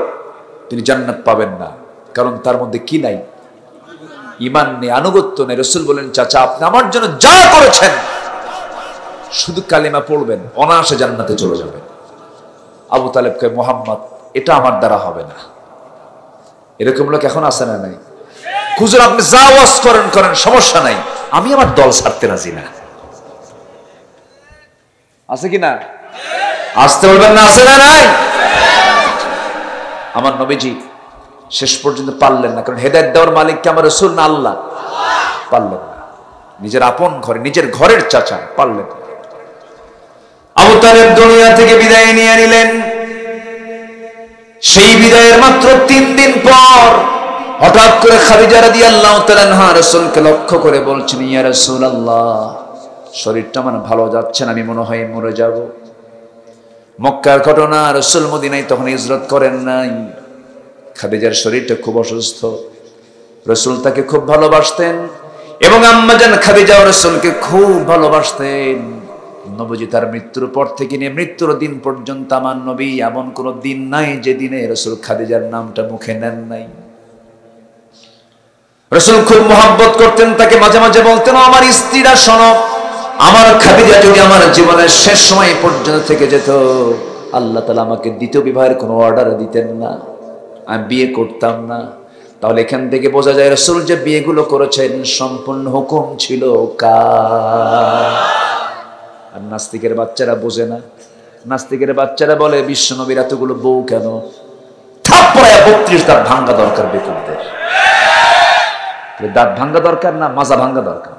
তিনি জান্নাত পাবেন না, কারণ তার মধ্যে কি নাই? ঈমান নেই, আনুগত্য নেই। রাসূল বলেন, চাচা আপনি আমার জন্য যা করেছেন, শুধু কালিমা পড়বেন, অনায়াসে জান্নাতে চলে যাবেন। আবু তালেব কয়, মুহাম্মদ এটা আমার দ্বারা হবে না। এরকম লোক এখন আছে না নাই? হুজুর আপনি যা ওয়াজ করেন করেন, সমস্যা নাই, আমি আমার দল ছাড়তে রাজি না। আছে কি না? আসতে বলবেন না, আছে না নাই? আমার নবীজি শেষ পর্যন্ত পারলেন না, কারণ হেদায়েত দেওয়ার মালিক কি আমার রাসূল না আল্লাহ? পারলেন না। নিজের আপন ঘরে, নিজের ঘরের চাচা পারলেন না। আবু তালেব দুনিয়া থেকে বিদায় নিয়ে নিলেন। সেই বিদায়ের মাত্র 3 দিন পর হঠাৎ করে খাদিজা রাদিয়াল্লাহু তাআলা আনহা রাসূলকে লক্ষ্য করে বলছেন, ইয়া রাসূলুল্লাহ, শরীরটা আমার ভালো যাচ্ছে না, আমি মনে হয় মরে যাব। মক্কার ঘটনা, রাসূল মদিনায় তখন হিজরত করেন নাই। খাদিজার শরীরটা খুব অসুস্থ, রাসূল তাকে খুব ভালোবাসতেন এবং আম্মাজান খাদিজাও রাসূলকে খুব ভালোবাসতেন। নবীজি তার মৃত্যুর পর থেকে নিয়ে মৃত্যুর দিন পর্যন্ত আমার নবী এমন কোন দিন নাই যে দিনে রাসূল খাদিজার নামটা মুখে নেন নাই। রাসূল খুব মহব্বত করতেন তাকে, মাঝে মাঝে বলতেন, আমার স্ত্রীরা শোনো, আমার খাদিজা যদি আমার জীবনের শেষ সময় পর্যন্ত থেকে যেত, আল্লাহ তাআলা আমাকে দ্বিতীয় বিবাহের কোনো অর্ডার দিতেন না, আমি বিয়ে করতাম না। তাহলে এখান থেকে বোঝা যায় রাসূল যে বিয়েগুলো করেছেন সম্পূর্ণ হুকুম ছিল কার? আর নাস্তিকের বাচ্চারা বোঝে না। নাস্তিকের বাচ্চারা বলে, বিশ্বনবীর এতগুলো বউ কেন? থাপ্পড়ায় 32 দাঁত ভাঙ্গা দরকার বেকুবদের। দাঁত ভাঙ্গা দরকার না মাজা ভাঙ্গা দরকার?